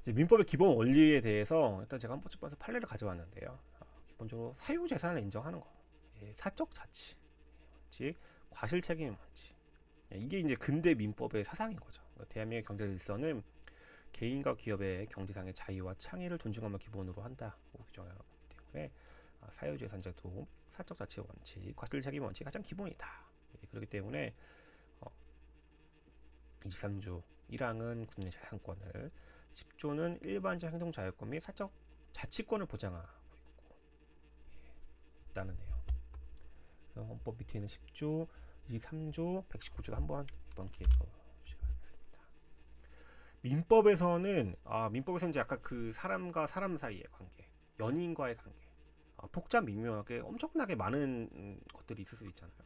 이제 민법의 기본 원리에 대해서 일단 제가 한번 짚어서 판례를 가져왔는데요. 기본적으로 사유재산을 인정하는 거, 사적 자치 원칙, 과실책임 원칙, 이게 이제 근대 민법의 사상인 거죠. 그러니까 대한민국의 경제 질서는 개인과 기업의 경제상의 자유와 창의를 존중함을 기본으로 한다고 규정하기 때문에 사유재산제도, 사적 자치 원칙, 과실책임 원칙이 가장 기본이다. 그렇기 때문에 23조 1항은 국내 재산권을, 10조는 일반적 행동 자유권 및 사적 자치권을 보장하고 있고 있다는 내용. 그래서 헌법 밑에 있는 10조, 23조, 119조도 한번 이번 기회에 읽어보시겠습니다. 민법에서는 이제 아까 그 사람과 사람 사이의 관계, 연인과의 관계, 복잡 미묘하게 엄청나게 많은 것들이 있을 수 있잖아요.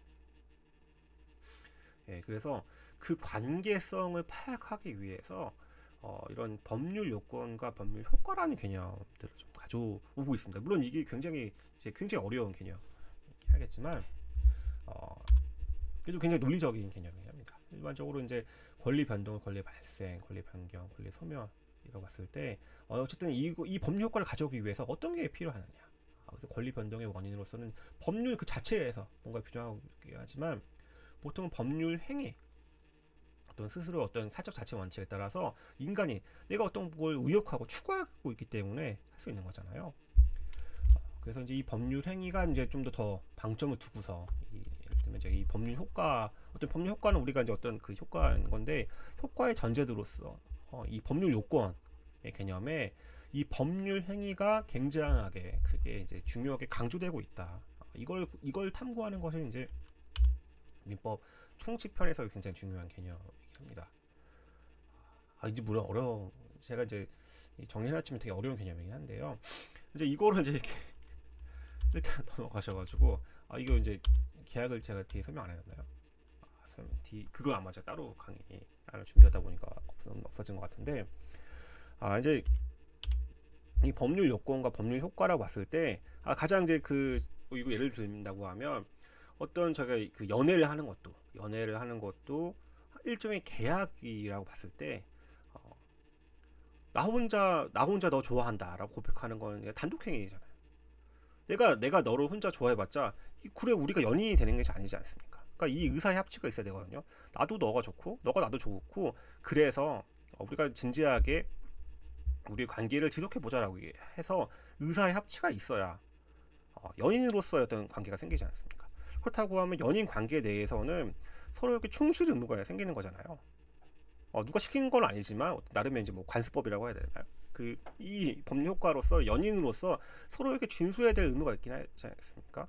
그래서 그 관계성을 파악하기 위해서 이런 법률 요건과 법률 효과라는 개념들을 좀 가져오고 있습니다. 물론 이게 굉장히 어려운 개념이긴 하겠지만 그래도 굉장히 논리적인 개념입니다. 일반적으로 이제 권리 변동, 권리 발생, 권리 변경, 권리 소멸이라고 봤을 때 어쨌든 이 법률 효과를 가져오기 위해서 어떤 게 필요하느냐. 그래서 권리 변동의 원인으로서는 법률 그 자체에서 뭔가 규정하고 있긴 하지만 보통 법률 행위, 어떤 스스로 어떤 사적 자치 원칙에 따라서 인간이 내가 어떤 걸 의욕하고 추구하고 있기 때문에 할 수 있는 거잖아요. 그래서 이제 이 법률 행위가 이제 좀 더 방점을 두고서 예를 들면 이제 이 법률 효과, 어떤 법률 효과는 우리가 이제 어떤 그 효과인 건데, 효과의 전제들로서 이 법률 요건의 개념에 이 법률 행위가 굉장하게 크게 이제 중요하게 강조되고 있다. 이걸 탐구하는 것이 이제 민법 총칙편에서 굉장히 중요한 개념이긴 합니다. 이제 물론 제가 이제 정리해놨지만 되게 어려운 개념이긴 한데요. 이제 이거를 이제 이렇게 일단 넘어가셔가지고 이거 이제 계약을 제가 뒤에 설명 안 해놨나요? 그거 아마 제가 따로 강의를 준비하다 보니까 없어진 것 같은데, 이제 이 법률 요건과 법률 효과라고 봤을 때 가장 이제 이거 예를 든다고 하면 어떤 제가 그 연애를 하는 것도 일종의 계약이라고 봤을 때 나 혼자 너 좋아한다라고 고백하는 건 단독 행위잖아요. 내가 너를 혼자 좋아해봤자 그래 우리가 연인이 되는 게 아니지 않습니까? 그러니까 이 의사의 합치가 있어야 되거든요. 나도 너가 좋고 너가 나도 좋고, 그래서 우리가 진지하게 우리 관계를 지속해보자라고 해서 의사의 합치가 있어야 연인으로서의 어떤 관계가 생기지 않습니까? 그렇다고 하면 연인 관계 내에서는 서로에게 충실 의무가 생기는 거잖아요. 누가 시키는 건 아니지만 나름의 이제 뭐 관습법이라고 해야 되나요? 이 법률 효과로서 연인으로서 서로에게 준수해야 될 의무가 있긴 하지 않습니까?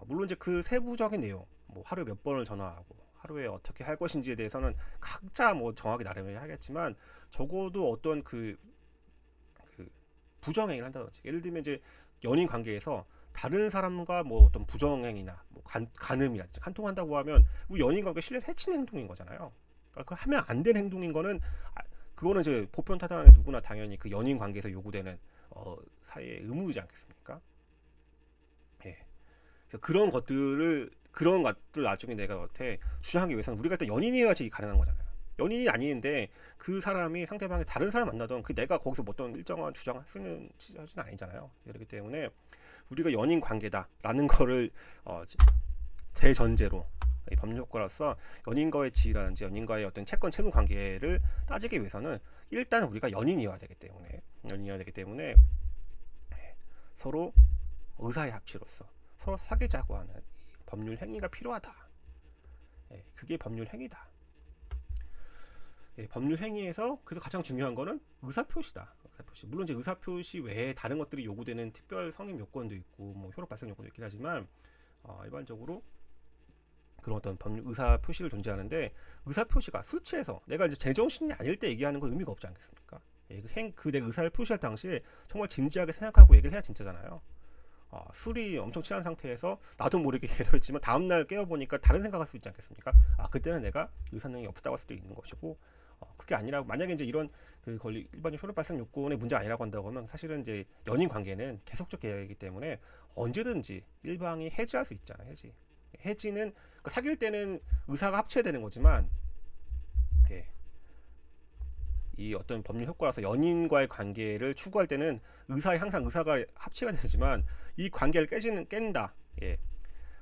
물론 이제 그 세부적인 내용, 뭐 하루에 몇 번을 전화하고 하루에 어떻게 할 것인지에 대해서는 각자 뭐 정하게 나름을 하겠지만, 적어도 어떤 그 부정행위를 한다든지, 예를 들면 이제 연인 관계에서 다른 사람과 뭐 어떤 부정행위나 뭐 간음이라든지 간통한다고 하면 우리 연인 관계 신뢰를 해치는 행동인 거잖아요. 그러니까 하면 안 되는 행동인 거는 그거는 이제 보편 타당하게 누구나 당연히 그 연인 관계에서 요구되는 사회의 의무이지 않겠습니까? 그래서 그런 것들 나중에 내가 어떻게 주장하기 위해서는 우리가 일단 연인이어야지 가능한 거잖아요. 연인이 아닌데 그 사람이 상대방이 다른 사람 만나던 내가 거기서 어떤 일정한 주장을 쓰는 취지는 아니잖아요. 그렇기 때문에 우리가 연인 관계다라는 거를 대전제로 법률 효과로서 연인과의 지위라든지 연인과의 어떤 채권 채무 관계를 따지기 위해서는 일단 우리가 연인이어야 되기 때문에 서로 의사의 합치로서 서로 사귀자고 하는 법률 행위가 필요하다. 그게 법률 행위다. 법률 행위에서 그래서 가장 중요한 거는 의사표시다. 물론 이제 의사표시 외에 다른 것들이 요구되는 특별 성립 요건도 있고 뭐 효력 발생 요건도 있긴 하지만 일반적으로 그런 어떤 법률 의사표시를 존재하는데, 의사표시가 술 취해서 내가 이제 제정신이 아닐 때 얘기하는 건 의미가 없지 않겠습니까? 내 의사를 표시할 당시에 정말 진지하게 생각하고 얘기를 해야 진짜잖아요. 술이 엄청 취한 상태에서 나도 모르게 예를 했지만 다음날 깨어보니까 다른 생각할 수 있지 않겠습니까? 그때는 내가 의사능력이 없다고 할 수도 있는 것이고, 그게 아니라 만약에 이제 이런 일반적 효력 발생 요건의 문제가 아니라고 한다고 하면 사실은 이제 연인 관계는 계속적 계약이기 때문에 언제든지 일방이 해지할 수 있잖아요. 해지는 그러니까 사귈 때는 의사가 합쳐야 되는 거지만 이 어떤 법률 효과라서 연인과의 관계를 추구할 때는 항상 의사가 합치가 되지만 이 관계를 깬다.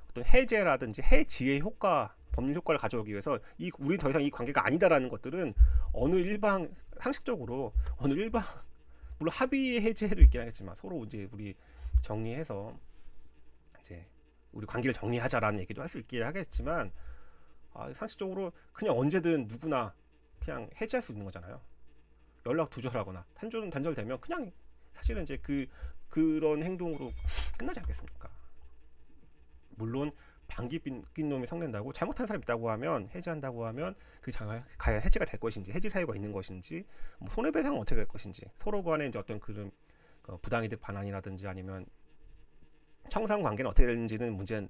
어떤 해제라든지 해지의 효과, 법률 효과를 가져오기 위해서 우리 더 이상 이 관계가 아니다라는 것들은 상식적으로 어느 일방 물론 합의의 해제도 있긴 하겠지만 서로 이제 우리 정리해서 이제 우리 관계를 정리하자라는 얘기도 할 수 있긴 하겠지만 상식적으로 그냥 언제든 누구나 그냥 해지할 수 있는 거잖아요. 연락 두절하거나 단절되면 그냥 사실은 이제 그런 행동으로 끝나지 않겠습니까? 물론 방귀 낀 놈이 성낸다고 잘못한 사람이 있다고 하면 해지한다고 하면 그 과연 해지가 될 것인지 해지 사유가 있는 것인지 뭐 손해배상은 어떻게 될 것인지 서로 간에 이제 어떤 그런 부당이득 반환이라든지 아니면 청산 관계는 어떻게 되는지는 문제는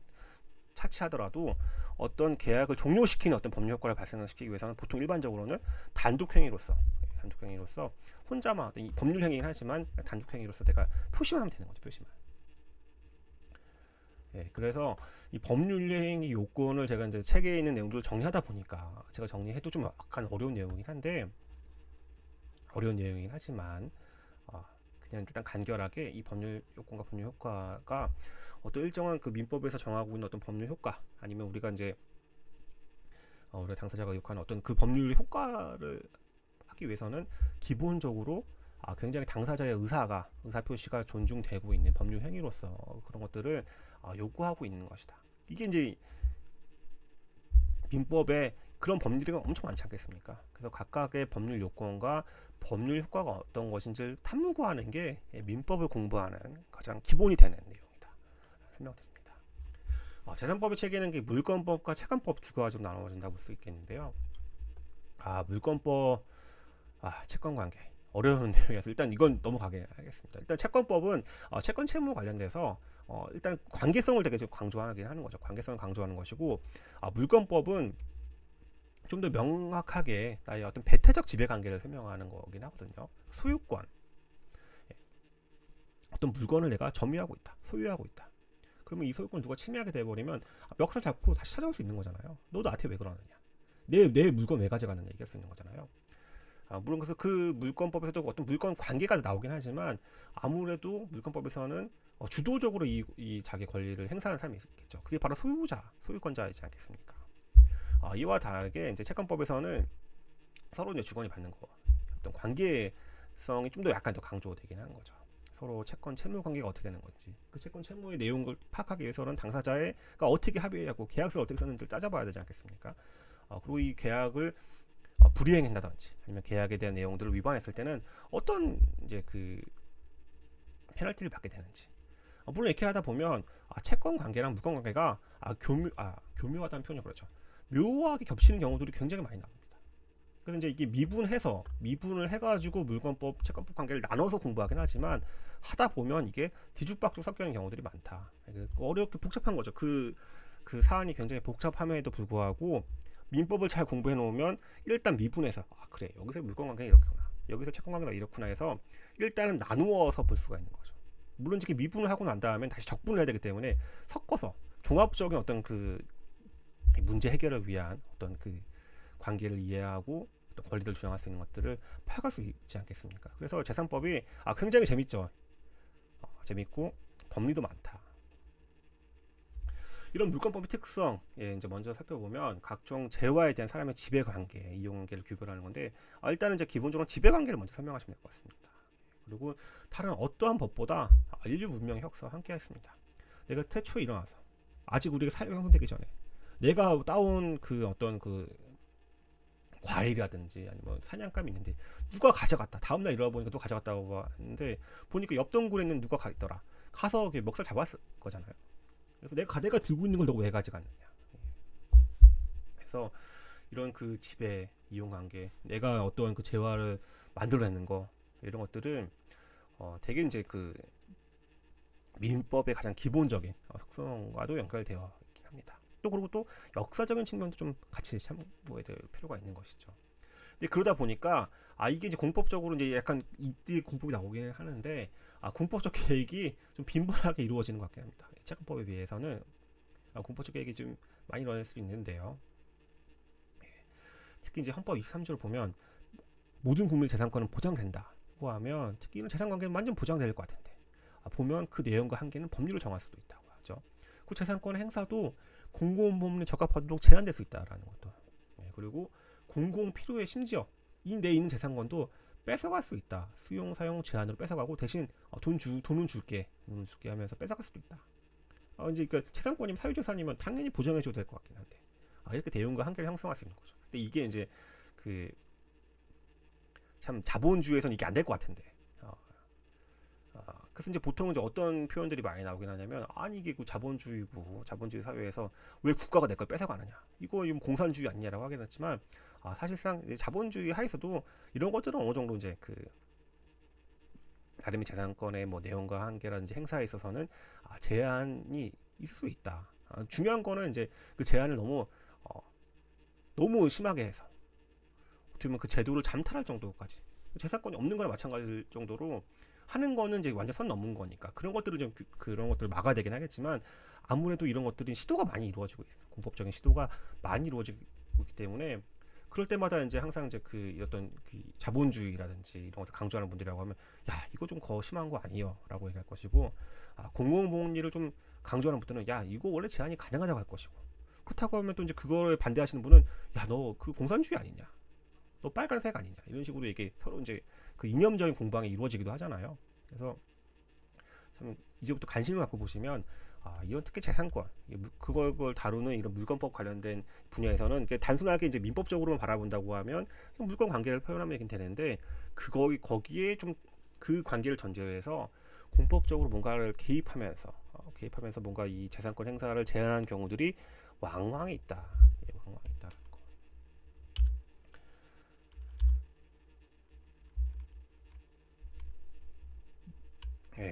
차치하더라도 어떤 계약을 종료시키는 어떤 법률 효과를 발생시키기 위해서는 보통 일반적으로는 단독행위로서 혼자만 이 법률 행위긴 하지만 단독행위로서 내가 표시만 하면 되는 거죠. 표시만. 그래서 이 법률 행위 요건을 제가 이제 책에 있는 내용들을 정리하다 보니까 제가 정리해도 좀 약간 어려운 내용이긴 하지만 그냥 일단 간결하게 이 법률 요건과 법률 효과가 어떤 일정한 그 민법에서 정하고 있는 어떤 법률 효과 아니면 우리가 이제 우리가 당사자가 요구하는 어떤 그 법률 효과를 하기 위해서는 기본적으로 굉장히 당사자의 의사 표시가 존중되고 있는 법률 행위로서 그런 것들을 요구하고 있는 것이다. 이게 이제 민법에 그런 법률이 엄청 많지 않겠습니까? 그래서 각각의 법률 요건과 법률 효과가 어떤 것인지를 탐구하는 게 민법을 공부하는 가장 기본이 되는 내용이다. 설명드립니다. 재산법의 체계는 물권법과 채권법 두 가지로 나눠진다고 볼 수 있겠는데요. 물권법, 채권관계 어려운 내용이라서 일단 이건 넘어가게 하겠습니다. 일단 채권법은 채권 채무 관련돼서 일단 관계성을 되게 강조하긴 하는 거죠. 관계성을 강조하는 것이고 물권법은 좀 더 명확하게 나의 어떤 배타적 지배관계를 설명하는 거긴 하거든요. 소유권, 어떤 물건을 내가 점유하고 있다, 소유하고 있다. 그러면 이 소유권을 누가 침해하게 돼버리면 멱살 잡고 다시 찾아올 수 있는 거잖아요. 너도 나한테 왜 그러느냐, 내 물건 왜 가져가느냐 얘기할 수 있는 거잖아요. 물론 그래서 그 물권법에서도 어떤 물권 관계가 나오긴 하지만 아무래도 물권법에서는 주도적으로 이 자기 권리를 행사하는 사람이 있겠죠. 그게 바로 소유권자이지 않겠습니까? 이와 다르게 이제 채권법에서는 서로 이제 주권이 받는 거 어떤 관계성이 좀 더 약간 더 강조되긴 하는 거죠. 서로 채권 채무 관계가 어떻게 되는 건지 그 채권 채무의 내용을 파악하기 위해서는 당사자가 어떻게 합의하고 계약서를 어떻게 썼는지를 짜잡아야 되지 않겠습니까? 그리고 이 계약을 불이행한다든지 아니면 계약에 대한 내용들을 위반했을 때는 어떤 이제 그 페널티를 받게 되는지. 물론 이렇게 하다 보면 채권 관계랑 물권 관계가 교묘하다는 표현이 그렇죠. 묘하게 겹치는 경우들이 굉장히 많이 나옵니다. 그래서 이제 이게 미분을 해가지고 물권법, 채권법 관계를 나눠서 공부하긴 하지만 하다 보면 이게 뒤죽박죽 섞여 있는 경우들이 많다. 어렵게 복잡한 거죠. 그 사안이 굉장히 복잡함에도 불구하고 민법을 잘 공부해 놓으면 일단 미분해서 그래 여기서 물권 관계가 이렇구나, 여기서 채권 관계가 이렇구나 해서 일단은 나누어서 볼 수가 있는 거죠. 물론 이렇게 미분을 하고 난 다음에 다시 적분을 해야 되기 때문에 섞어서 종합적인 어떤 그 문제 해결을 위한 어떤 그 관계를 이해하고 어떤 권리를 주장할 수 있는 것들을 파악할 수 있지 않겠습니까? 그래서 재산법이 굉장히 재밌죠. 재밌고 법리도 많다. 이런 물권법의 특성, 이제 먼저 살펴보면 각종 재화에 대한 사람의 지배관계, 이용관계를 규별하는 건데 일단은 이제 기본적으로 지배관계를 먼저 설명하시면 될 것 같습니다. 그리고 다른 어떠한 법보다 인류 문명의 혁사와 함께했습니다. 내가 태초에 일어나서 아직 우리가 사회가 형성되기 전에 내가 따온 그 어떤 그 과일이라든지 아니면 사냥감이 있는데 누가 가져갔다. 다음날 일어나 보니까 누가 가져갔다고 하는데 보니까 옆 동굴에 있는 누가 있더라. 가서 멱살 잡았을 거잖아요. 그래서 내가 들고 있는 걸 너가 왜 가져갔느냐. 그래서 이런 그 지배, 이용관계, 내가 어떤 그 재화를 만들어내는 거 이런 것들은 되게 이제 그 민법의 가장 기본적인 속성과도 연결되어 있긴 합니다. 그리고 또 역사적인 측면도 좀 같이 참고해야 될 필요가 있는 것이죠. 근데 그러다 보니까 이게 이제 공법적으로 이제 약간 이때 공법이 나오긴 하는데 공법적 계획이 좀 빈번하게 이루어지는 것 같긴 합니다. 채권법에 비해서는 공법적 계획이 좀 많이 일어날 수 있는데요. 특히 이제 헌법 23조를 보면 모든 국민 재산권은 보장된다고 하면 특히 이런 재산관계는 완전 보장될 것 같은데 보면 그 내용과 한계는 법률로 정할 수도 있다고 하죠. 그 재산권 행사도 공공법률에 적합하도록 제한될 수 있다라는 것도. 그리고 공공 필요에 심지어 내 있는 재산권도 뺏어갈 수 있다. 수용 사용 제한으로 뺏어가고 대신 돈은 줄게 하면서 뺏어갈 수도 있다. 이제 그러니까 채상권이면 사유재산이면 당연히 보장해줘도 될 것 같긴 한데 이렇게 대응과 한계를 형성할 수 있는 거죠. 근데 이게 이제 그 참 자본주의에서는 이게 안 될 것 같은데 그래서 이제 보통 이제 어떤 표현들이 많이 나오긴 하냐면 아니 이게 그 자본주의고 자본주의 사회에서 왜 국가가 내 걸 뺏어가느냐 이거 공산주의 아니냐라고 하긴 했지만 사실상 자본주의 하에서도 이런 것들은 어느 정도 이제 그 나름의 재산권의 뭐 내용과 한계라든지 행사에 있어서는 제한이 있을 수 있다. 중요한 거는 이제 그 제한을 너무 심하게 해서 어떻게 보면 그 제도를 잠탈할 정도까지 재산권이 없는 거나 마찬가지일 정도로 하는 거는 이제 완전 선 넘은 거니까 그런 것들을 좀 그런 것들을 막아야 되긴 하겠지만 아무래도 이런 것들이 시도가 많이 이루어지고 있어요. 공법적인 시도가 많이 이루어지고 있기 때문에 그럴 때마다 이제 항상 이제 그 어떤 그 자본주의라든지 이런 것들 강조하는 분들이라고 하면 야 이거 좀 심한 거 아니요라고 얘기할 것이고 공공복리를 좀 강조하는 분들은 야 이거 원래 제한이 가능하다고 할 것이고 그렇다고 하면 또 이제 그거에 반대하시는 분은 야 너 그 공산주의 아니냐 너 빨간색 아니냐 이런 식으로 이게 서로 이제 그 이념적인 공방이 이루어지기도 하잖아요. 그래서 참 이제부터 관심을 갖고 보시면 이런 특히 재산권 그걸 다루는 이런 물권법 관련된 분야에서는 단순하게 이제 민법적으로만 바라본다고 하면 물권 관계를 표현하면 되는데 거기에 좀 그 관계를 전제해서 공법적으로 뭔가를 개입하면서 뭔가 이 재산권 행사를 제한하는 경우들이 왕왕이 있다. 왕왕이 있다라는 거.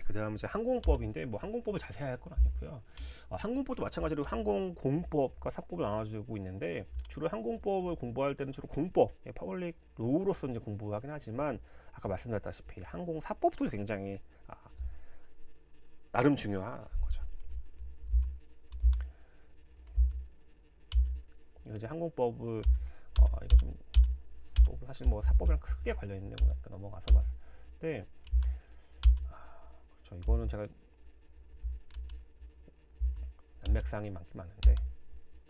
그다음 이제 항공법인데 뭐 항공법을 자세히 할 건 아니고요. 항공법도 마찬가지로 항공공법과 사법을 나눠주고 있는데 주로 항공법을 공부할 때는 주로 공법, 퍼블릭 로우로서 이제 공부하긴 하지만 아까 말씀드렸다시피 항공사법도 굉장히 나름 중요한 거죠. 그래서 이제 항공법을 이거 좀 사실 뭐 사법이랑 크게 관련 있는 내용이니까 넘어가서 봤을 때 그렇죠. 이거는 제가 난맥상이 많긴 많은데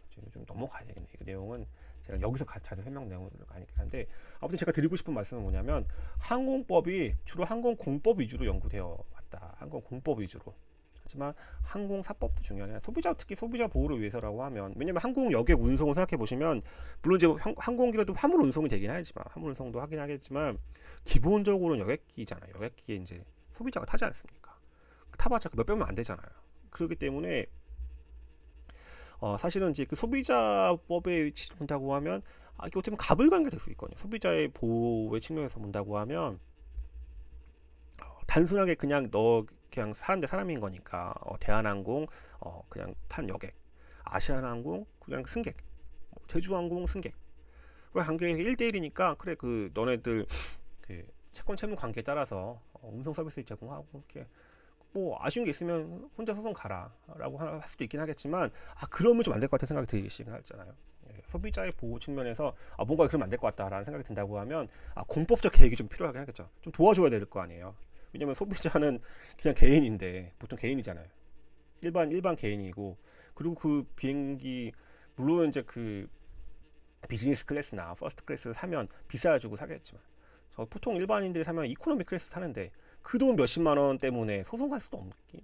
좀 넘어가야 되겠네. 이 내용은 제가 여기서 자세히 설명 내용을 가니까 한데 아무튼 제가 드리고 싶은 말씀은 뭐냐면 항공법이 주로 항공공법 위주로 연구되어 왔다. 항공공법 위주로. 하지만 항공사법도 중요해요. 특히 소비자 보호를 위해서라고 하면 왜냐면 항공 여객 운송을 생각해 보시면 물론 이제 항공기라도 화물 운송이 되긴 하지만 화물 운송도 하긴 하겠지만 기본적으로는 여객기잖아요. 여객기에 이제 소비자가 타지 않습니까? 타봤자 몇 백만 안 되잖아요. 그렇기 때문에 사실은 이제 그 소비자법에 본다고 하면 이게 어떻게 보면 가불관계가 될 수 있거든요. 소비자의 보호의 측면에서 본다고 하면 단순하게 그냥 그냥 사람 대 사람인 거니까 대한항공 그냥 탄 여객, 아시아나항공 그냥 승객, 제주항공 승객 그 관계에서 1대1이니까 그래 그 너네들 그 채권 채무 관계에 따라서 운송 서비스 제공하고 이렇게 뭐 아쉬운 게 있으면 혼자 소송 가라라고 할 수도 있긴 하겠지만 그러면 좀 안 될 것 같다는 생각이 들긴 하잖아요. 소비자의 보호 측면에서 뭔가 그러면 안 될 것 같다라는 생각이 든다고 하면 공법적 계획이 좀 필요하긴 하겠죠. 좀 도와줘야 될 거 아니에요. 왜냐면 소비자는 그냥 개인인데 보통 개인이잖아요. 일반 개인이고 그리고 그 비행기 물론 이제 그 비즈니스 클래스나 퍼스트 클래스를 사면 비싸주고 사겠지만 보통 일반인들이 사면 이코노미 클래스 타는데 그 돈 몇십만 원 때문에 소송할 수도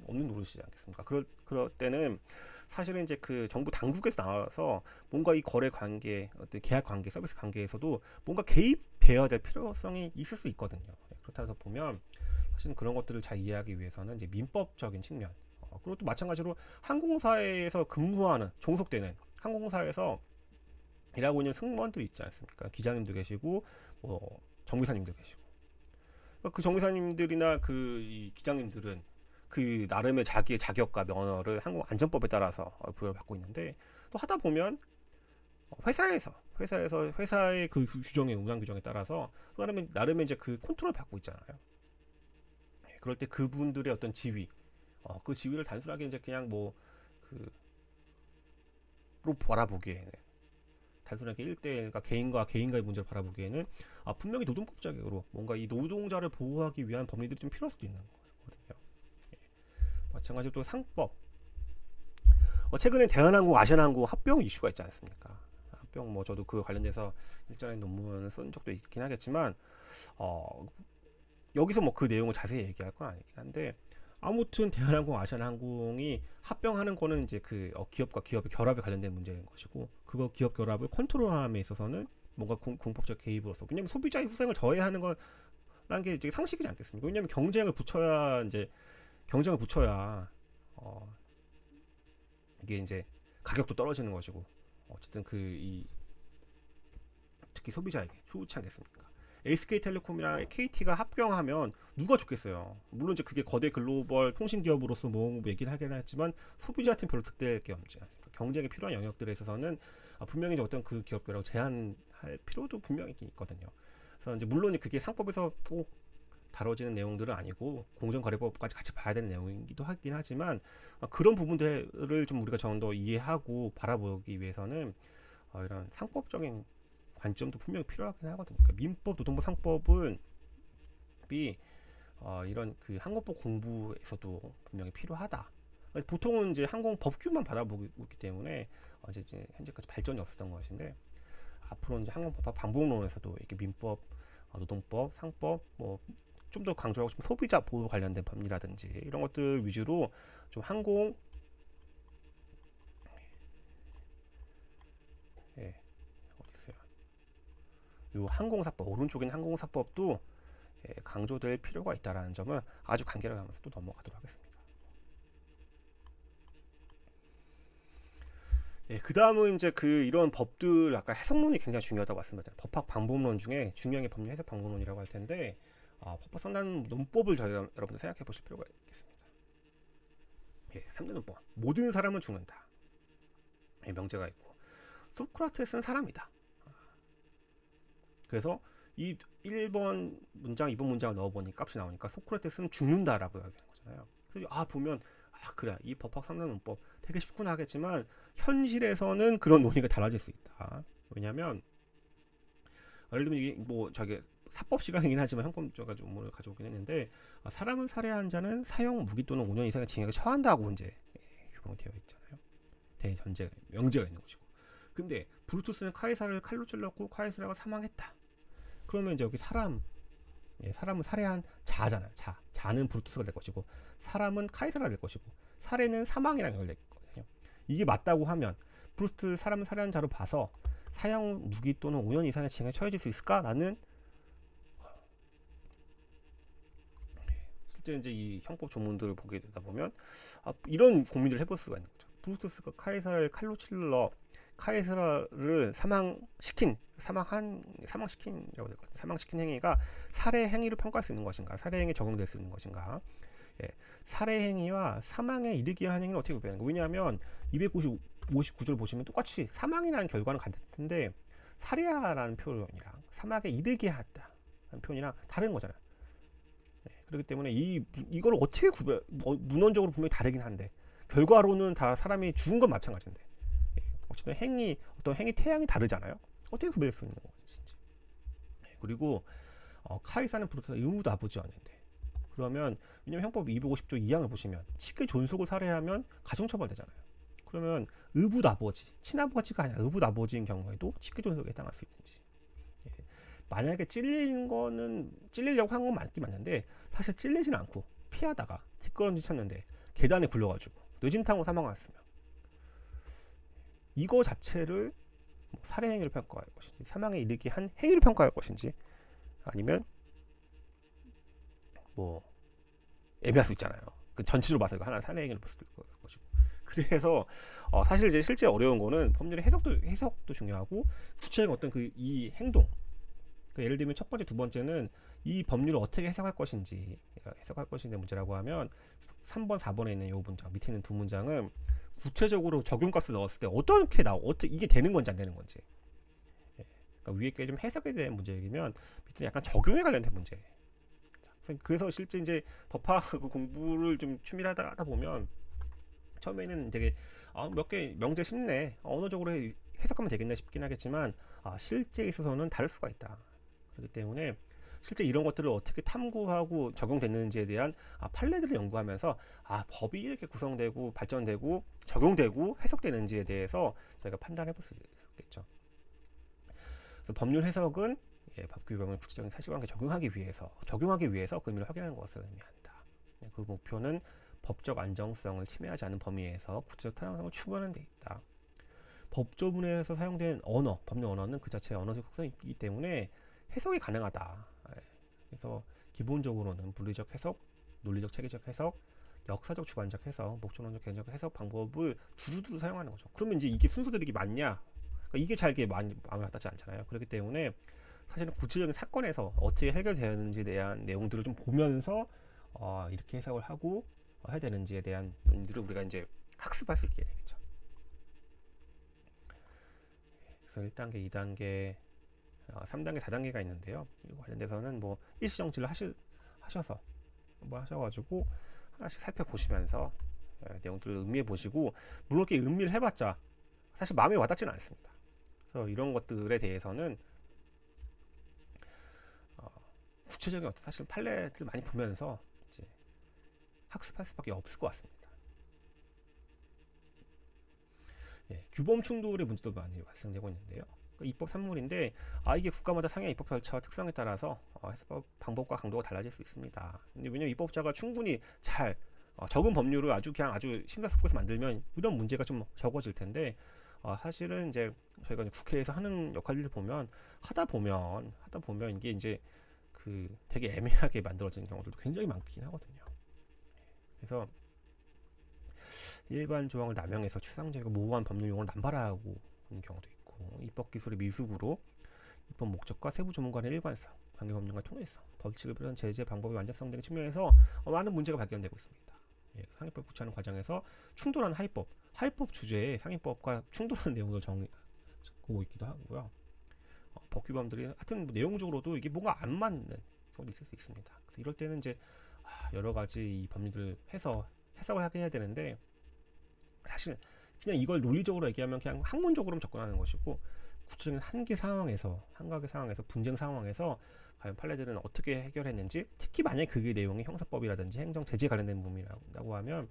없는 노릇이지 않겠습니까? 그럴 때는 사실은 이제 그 정부 당국에서 나와서 뭔가 이 거래 관계, 어떤 계약 관계, 서비스 관계에서도 뭔가 개입되어야 될 필요성이 있을 수 있거든요. 그렇다 해서 보면 사실은 그런 것들을 잘 이해하기 위해서는 이제 민법적인 측면, 그리고 또 마찬가지로 항공사에서 근무하는 종속되는 항공사에서 일하고 있는 승무원들이 있지 않습니까? 기장님도 계시고 뭐 정비사님도 계시고 그 정비사님들이나 이 기장님들은 그 나름의 자기의 자격과 면허를 항공안전법에 따라서 부여받고 있는데 또 하다 보면 회사의 그 규정의 운항 규정에 따라서 나름의 이제 그 컨트롤 받고 있잖아요. 그럴 때 그분들의 어떤 지위, 그 지위를 단순하게 이제 그냥 로 바라보기에는 단순하게 1대1과 개인과의 문제를 바라보기에는 분명히 노동법적으로 뭔가 이 노동자를 보호하기 위한 법리들이 좀 필요할 수도 있는 거거든요. 마찬가지로 또 상법. 최근에 대한항공, 아시아나항공 합병 이슈가 있지 않습니까? 합병 저도 그 관련돼서 일전에 논문을 쓴 적도 있긴 하겠지만 여기서 그 내용을 자세히 얘기할 건 아니긴 한데 아무튼 대한항공, 아시아나항공이 합병하는 거는 이제 그 기업과 기업의 결합에 관련된 문제인 것이고, 그거 기업 결합을 컨트롤함에 있어서는 뭔가 공법적 개입으로서, 왜냐면 소비자의 후생을 저해하는 거라는 게 이제 상식이지 않겠습니까? 왜냐면 경쟁을 붙여야 이게 이제 가격도 떨어지는 것이고, 어쨌든 특히 소비자에게 좋지 않겠습니까? SK텔레콤이랑 KT가 합병하면 누가 좋겠어요. 물론 이제 그게 거대 글로벌 통신 기업으로서 뭐 얘기를 하긴 했지만 소비자한테는 별로 득될 게 없지 않습니까? 경쟁에 필요한 영역들에 있어서는 분명히 어떤 그 기업들하고 제한할 필요도 분명히 있거든요. 그래서 이제 물론 그게 상법에서 꼭 다뤄지는 내용들은 아니고 공정거래법까지 같이 봐야 되는 내용이기도 하긴 하지만, 그런 부분들을 좀 우리가 좀 더 이해하고 바라보기 위해서는 이런 상법적인 관점도 분명히 필요하긴 하거든요. 그러니까 민법, 노동법, 상법은 이런 그 항공법 공부에서도 분명히 필요하다. 보통은 이제 항공 법규만 받아보기 때문에 이제 현재까지 발전이 없었던 것인데, 앞으로 이제 항공법 방법론에서도 이렇게 민법, 노동법, 상법, 뭐 좀 더 강조하고 싶은 소비자 보호 관련된 법리라든지 이런 것들 위주로 좀 어디 있어요? 요 항공사법, 오른쪽에 있는 항공사법도 강조될 필요가 있다라는 점을 아주 간결하게 하면서 또 넘어가도록 하겠습니다. 그 다음은 이제 이런 법들, 아까 해석론이 굉장히 중요하다고 말씀드렸잖아요. 법학 방법론 중에 중요한 게 법률 해석 방법론이라고 할 텐데, 법학 3단 논법을 여러분들 생각해 보실 필요가 있겠습니다. 3단 논법. 모든 사람은 죽는다. 명제가 있고, 소크라테스는 사람이다. 그래서 이 1번 문장, 2번 문장을 넣어보니 값이 나오니까 소크라테스는 죽는다라고 이야기하는 거잖아요. 그래서 보면 그래, 이 법학 3단 논법 되게 쉽구나 하겠지만 현실에서는 그런 논의가 달라질 수 있다. 왜냐하면 예를 들면 이게 뭐 사법 시간이긴 하지만 형법조가 좀 가져오긴 했는데, 사람을 살해한 자는 사형, 무기 또는 5년 이상의 징역에 처한다고 이제 규정되어 있잖아요. 대전제 명제가 있는 것이고. 근데 브루투스는 카이사를 칼로 찔렀고 카이사라가 사망했다. 그러면 이제 여기 사람을 살해한 자잖아요. 자는 브루투스가 될 것이고, 사람은 카이사가 될 것이고, 살해는 사망이라는 걸 낼 거거든요. 이게 맞다고 하면 브루투스 사람을 살해한 자로 봐서 사형, 무기 또는 5년 이상의 징역에 처해질 수 있을까라는, 실제 이제 이 형법 조문들을 보게 되다 보면 이런 고민을 해볼 수가 있는 거죠. 브루투스가 카이사를 칼로 찔러 카이사를 사망시킨이라고 될 것 같아요. 사망시킨 행위가 살해 행위로 평가할 수 있는 것인가, 살해 행위에 적용될 수 있는 것인가. 살해 행위와 사망에 이르게 하는 행위는 어떻게 구별하는가? 왜냐하면 259절 보시면 똑같이 사망이라는 결과는 같은데 살해라는 표현이랑 사망에 이르게 하다라는 표현이랑 다른 거잖아요. 그렇기 때문에 이걸 어떻게 문헌적으로 분명히 다르긴 한데 결과로는 다 사람이 죽은 건 마찬가지인데, 어쨌든 어떤 행위 태양이 다르잖아요. 어떻게 구별할 수 있는 것인지. 그리고 카이사는 브루투스가 의무다부지였는데, 그러면 왜냐면 형법 250조 2항을 보시면 직계 존속을 살해하면 가중처벌 되잖아요. 그러면 의붓아버지, 친아버지가 아니라 의붓아버지인 경우에도 직계 존속에 해당할 수 있는지. 만약에 찔리려고 한 건 맞긴 맞는데 사실 찔리진 않고 피하다가 뒷걸음질 쳤는데 계단에 굴려가지고 뇌진탕으로 사망했으면 이거 자체를 살해 행위를 평가할 것인지, 사망에 이르게 한 행위를 평가할 것인지, 아니면 뭐 애매할 수 있잖아요. 그 전체적으로 봐서 이거 하나 살해 행위를 볼 수 있을 것이고. 그래서 사실 이제 실제 어려운 거는 법률의 해석도 중요하고 구체적인 어떤 이 행동. 예를 들면 첫 번째, 두 번째는 이 법률을 어떻게 해석할 것인지 문제라고 하면 3번, 4번에 있는 이 문장, 밑에 있는 두 문장은 구체적으로 적용값을 넣었을 때 어떻게 이게 되는 건지 안 되는 건지. 그러니까 위에 게 좀 해석에 대한 문제이면 밑에는 약간 적용에 관련된 문제. 그래서 실제 이제 법학 공부를 좀 추밀하다 하다 보면 처음에는 되게 몇 개 명제 쉽네, 언어적으로 해석하면 되겠네 싶긴 하겠지만 실제에 있어서는 다를 수가 있다. 그렇기 때문에 실제 이런 것들을 어떻게 탐구하고 적용됐는지에 대한 판례들을 연구하면서 법이 이렇게 구성되고 발전되고 적용되고 해석되는지에 대해서 저희가 판단해 볼 수 있겠죠. 그래서 법률 해석은 법 규정을 구체적인 사실관계에 적용하기 위해서 그 의미를 확인하는 것을 의미한다. 그 목표는 법적 안정성을 침해하지 않는 범위에서 구체적 타당성을 추구하는 데 있다. 법조문에서 사용된 언어, 법률 언어는 그 자체의 언어적 속성이 있기 때문에 해석이 가능하다. 그래서 기본적으로는 물리적 해석, 논리적 체계적 해석, 역사적 주관적 해석, 목적론적 개념적 해석 방법을 두루두루 사용하는 거죠. 그러면 이제 이게 순서대로 이게 맞냐? 그러니까 이게 잘 이게 많이 와닿지 않잖아요. 그렇기 때문에 사실은 구체적인 사건에서 어떻게 해결되는지에 대한 내용들을 좀 보면서 이렇게 해석을 하고 해야 되는지에 대한 논리들을 우리가 이제 학습할 수 있게 되겠죠. 그래서 1단계, 2단계, 3단계, 4단계가 있는데요. 이거 관련돼서는 뭐 일시정지를 하셔서 뭐 하셔가지고 하나씩 살펴보시면서 내용들을 음미해 보시고, 물론 이렇게 음미를 해봤자 사실 마음에 와닿지는 않습니다. 그래서 이런 것들에 대해서는 구체적인 어떤 사실 판례들을 많이 보면서 이제 학습할 수밖에 없을 것 같습니다. 규범 충돌의 문제도 많이 발생되고 있는데요. 입법 산물인데 이게 국가마다 상해 입법 절차와 특성에 따라서 해석 방법과 강도가 달라질 수 있습니다. 근데 왜냐면 입법자가 충분히 잘 적은 법률을 아주 심사숙고해서 만들면 이런 문제가 좀 적어질 텐데, 사실은 이제 저희가 국회에서 하는 역할을 보면 하다 보면 이게 이제 그 되게 애매하게 만들어지는 경우들도 굉장히 많긴 하거든요. 그래서 일반 조항을 남용해서 추상적이고 모호한 법률 용어를 남발하고 있는 경우도 있고, 입법 기술의 미숙으로 입법 목적과 세부 조문 간의 일관성, 관계 법령과 통일성, 법칙을 비롯한 제재 방법의 완전성 등의 측면에서 많은 문제가 발견되고 있습니다. 상위법 구체하는 과정에서 충돌하는 하위법 주제에 상위법과 충돌하는 내용을 적고 있기도 하고요. 법규범들이 하여튼 내용적으로도 이게 뭔가 안 맞는 경우도 있을 수 있습니다. 그래서 이럴 때는 이제 여러 가지 이 법률들을 해석을 하긴 해야 되는데, 사실 그냥 이걸 논리적으로 얘기하면 그냥 학문적으로 접근하는 것이고, 구체적인 한각의 상황에서 분쟁 상황에서 과연 판례들은 어떻게 해결했는지, 특히 만약에 그게 내용이 형사법이라든지 행정 제재 관련된 부분이라고 하면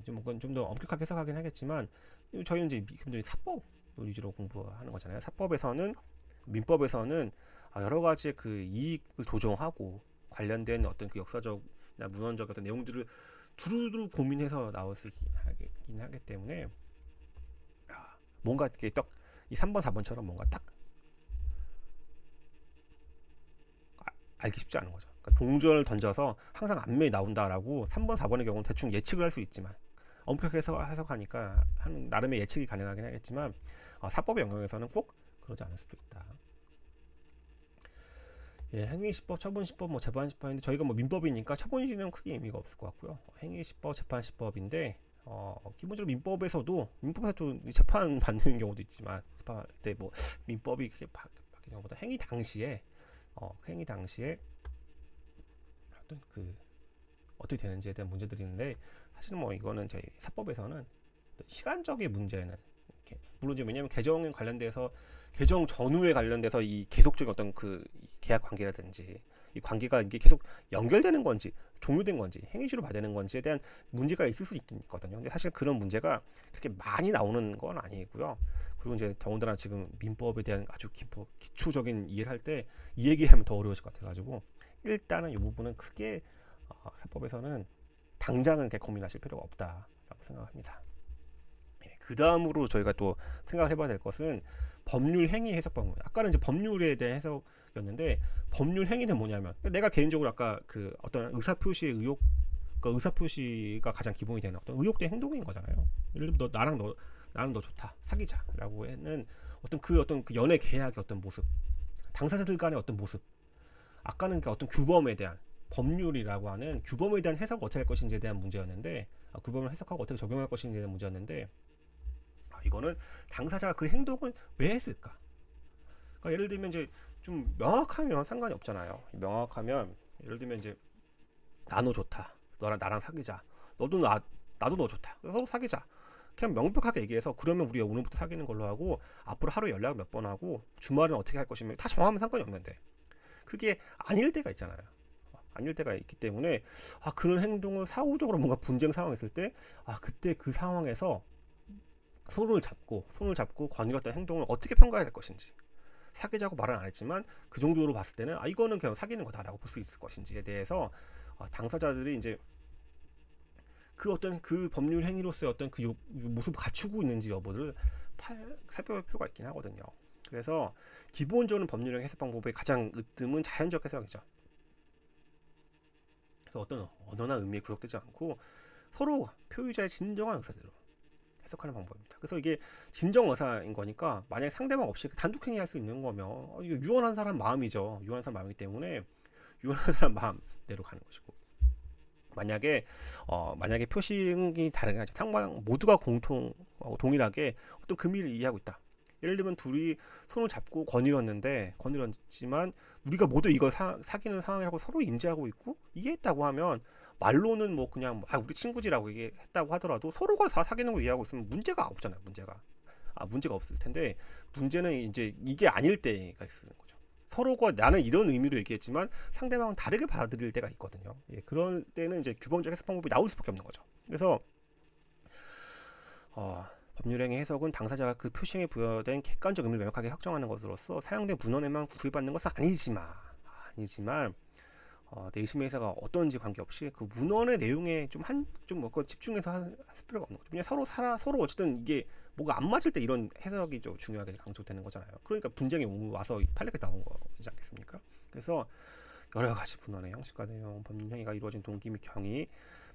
좀 더 엄격하게 해석하긴 하겠지만, 저희는 이제 기본적인 사법 위주로 공부하는 거잖아요. 민법에서는 여러 가지 그 이익을 조정하고 관련된 어떤 그 역사적이나 문헌적 어떤 내용들을 두루두루 고민해서 나올 수 있긴 하기 때문에 뭔가 이렇게 딱 이 3번, 4번처럼 뭔가 딱 알기 쉽지 않은 거죠. 그러니까 동전을 던져서 항상 앞면이 나온다라고 3번, 4번의 경우는 대충 예측을 할 수 있지만, 엄격하게 해석하니까 나름의 예측이 가능하긴 하겠지만, 사법의 영역에서는 꼭 그러지 않을 수도 있다. 행위시법, 처분시법, 재판시법인데, 저희가 민법이니까 처분시는 크게 의미가 없을 것 같고요. 행위시법, 재판시법인데, 기본적으로 민법에서도 재판 받는 경우도 있지만, 재판할 때 민법이 크게 바뀌는 것보다 행위 당시에 어떤 어떻게 되는지에 대한 문제들이 있는데, 사실은 이거는 저희 사법에서는 시간적인 문제는 물론 왜냐하면 개정 관련돼서 개정 전후에 관련돼서 이 계속적인 어떤 그 계약 관계라든지 이 관계가 이게 계속 연결되는 건지 종료된 건지 행위주로 받는 건지에 대한 문제가 있을 수 있거든요. 근데 사실 그런 문제가 그렇게 많이 나오는 건 아니고요. 그리고 이제 더군다나 지금 민법에 대한 아주 기초적인 이해를 할 때 이 얘기하면 더 어려우실 것 같아가지고, 일단은 이 부분은 크게 사법에서는 당장은 이렇게 고민하실 필요가 없다라고 생각합니다. 그 다음으로 저희가 또 생각을 해봐야 될 것은 법률 행위 해석 방법. 아까는 이제 법률에 대한 해석이었는데, 법률 행위는 뭐냐면, 내가 개인적으로 아까 그 어떤 의사표시의 의사표시가 가장 기본이 되는 어떤 의혹된 행동인 거잖아요. 예를 들면 나랑 너 좋다, 사귀자라고 하는 어떤 그 연애 계약의 어떤 모습, 당사자들 간의 어떤 모습. 아까는 그 어떤 규범에 대한, 법률이라고 하는 규범에 대한 해석을 어떻게 할 것인지에 대한 문제였는데, 규범을 해석하고 어떻게 적용할 것인지에 대한 문제였는데, 이거는 당사자가 그 행동을 왜 했을까? 그러니까 예를 들면 이제 좀 명확하면 상관이 없잖아요. 명확하면 예를 들면 이제 너 좋다, 나랑 사귀자, 나도 너 좋다, 서로 사귀자. 그냥 명백하게 얘기해서, 그러면 우리가 오늘부터 사귀는 걸로 하고 앞으로 하루 연락 몇 번 하고 주말은 어떻게 할 것이며 다 정하면 상관이 없는데, 그게 아닐 때가 있잖아요. 아닐 때가 있기 때문에 그런 행동을 사후적으로 뭔가 분쟁 상황이 있을 때 그때 그 상황에서 손을 잡고 거닐었던 행동을 어떻게 평가해야 될 것인지, 사귀자고 말은 안 했지만 그 정도로 봤을 때는 이거는 그냥 사귀는 거다라고 볼 수 있을 것인지에 대해서 당사자들이 이제 그 법률 행위로서의 어떤 그 모습을 갖추고 있는지 여부를 살펴볼 필요가 있긴 하거든요. 그래서 기본적으로 법률형 해석 방법의 가장 으뜸은 자연적 해석이죠. 그래서 어떤 언어나 의미에 구속되지 않고 서로 표의자의 진정한 의사대로 해석하는 방법입니다. 그래서 이게 진정 의사인 거니까 만약에 상대방 없이 단독 행위할 수 있는 거면 이거 유언한 사람 마음이죠. 유언한 사람 마음이기 때문에 유언한 사람 마음대로 가는 것이고, 만약에 표식이 다르게 하죠. 상방 모두가 동일하게 어떤 금의를 이해하고 있다. 예를 들면 둘이 손을 잡고 거닐었지만 우리가 모두 이걸 사귀는 상황이라고 서로 인지하고 있고 이해했다고 하면, 말로는 뭐 그냥 우리 친구지라고 얘기했다고 하더라도 서로가 다 사귀는 거 이해하고 있으면 문제가 없잖아요. 문제가 없을 텐데, 문제는 이제 이게 아닐 때가 있는 거죠. 서로가 나는 이런 의미로 얘기했지만 상대방은 다르게 받아들일 때가 있거든요. 예, 그런 때는 이제 규범적 해석 방법이 나올 수밖에 없는 거죠. 그래서 법률행위 해석은 당사자가 그 표시에 부여된 객관적 의미를 명확하게 확정하는 것으로서 사용된 문헌에만 구애받는 것은 아니지만 내심의 해석가 어떤지 관계없이 그 문헌의 내용에 좀 집중해서 할 필요가 없는 거죠. 그냥 서로 어쨌든 이게 뭐가 안 맞을 때 이런 해석이 좀 중요하게 강조되는 거잖아요. 그러니까 분쟁이 와서 판례가 나온 거지 않겠습니까? 그래서 여러 가지 문헌의 형식과 내용, 법률 행위가 이루어진 동기 및 경위,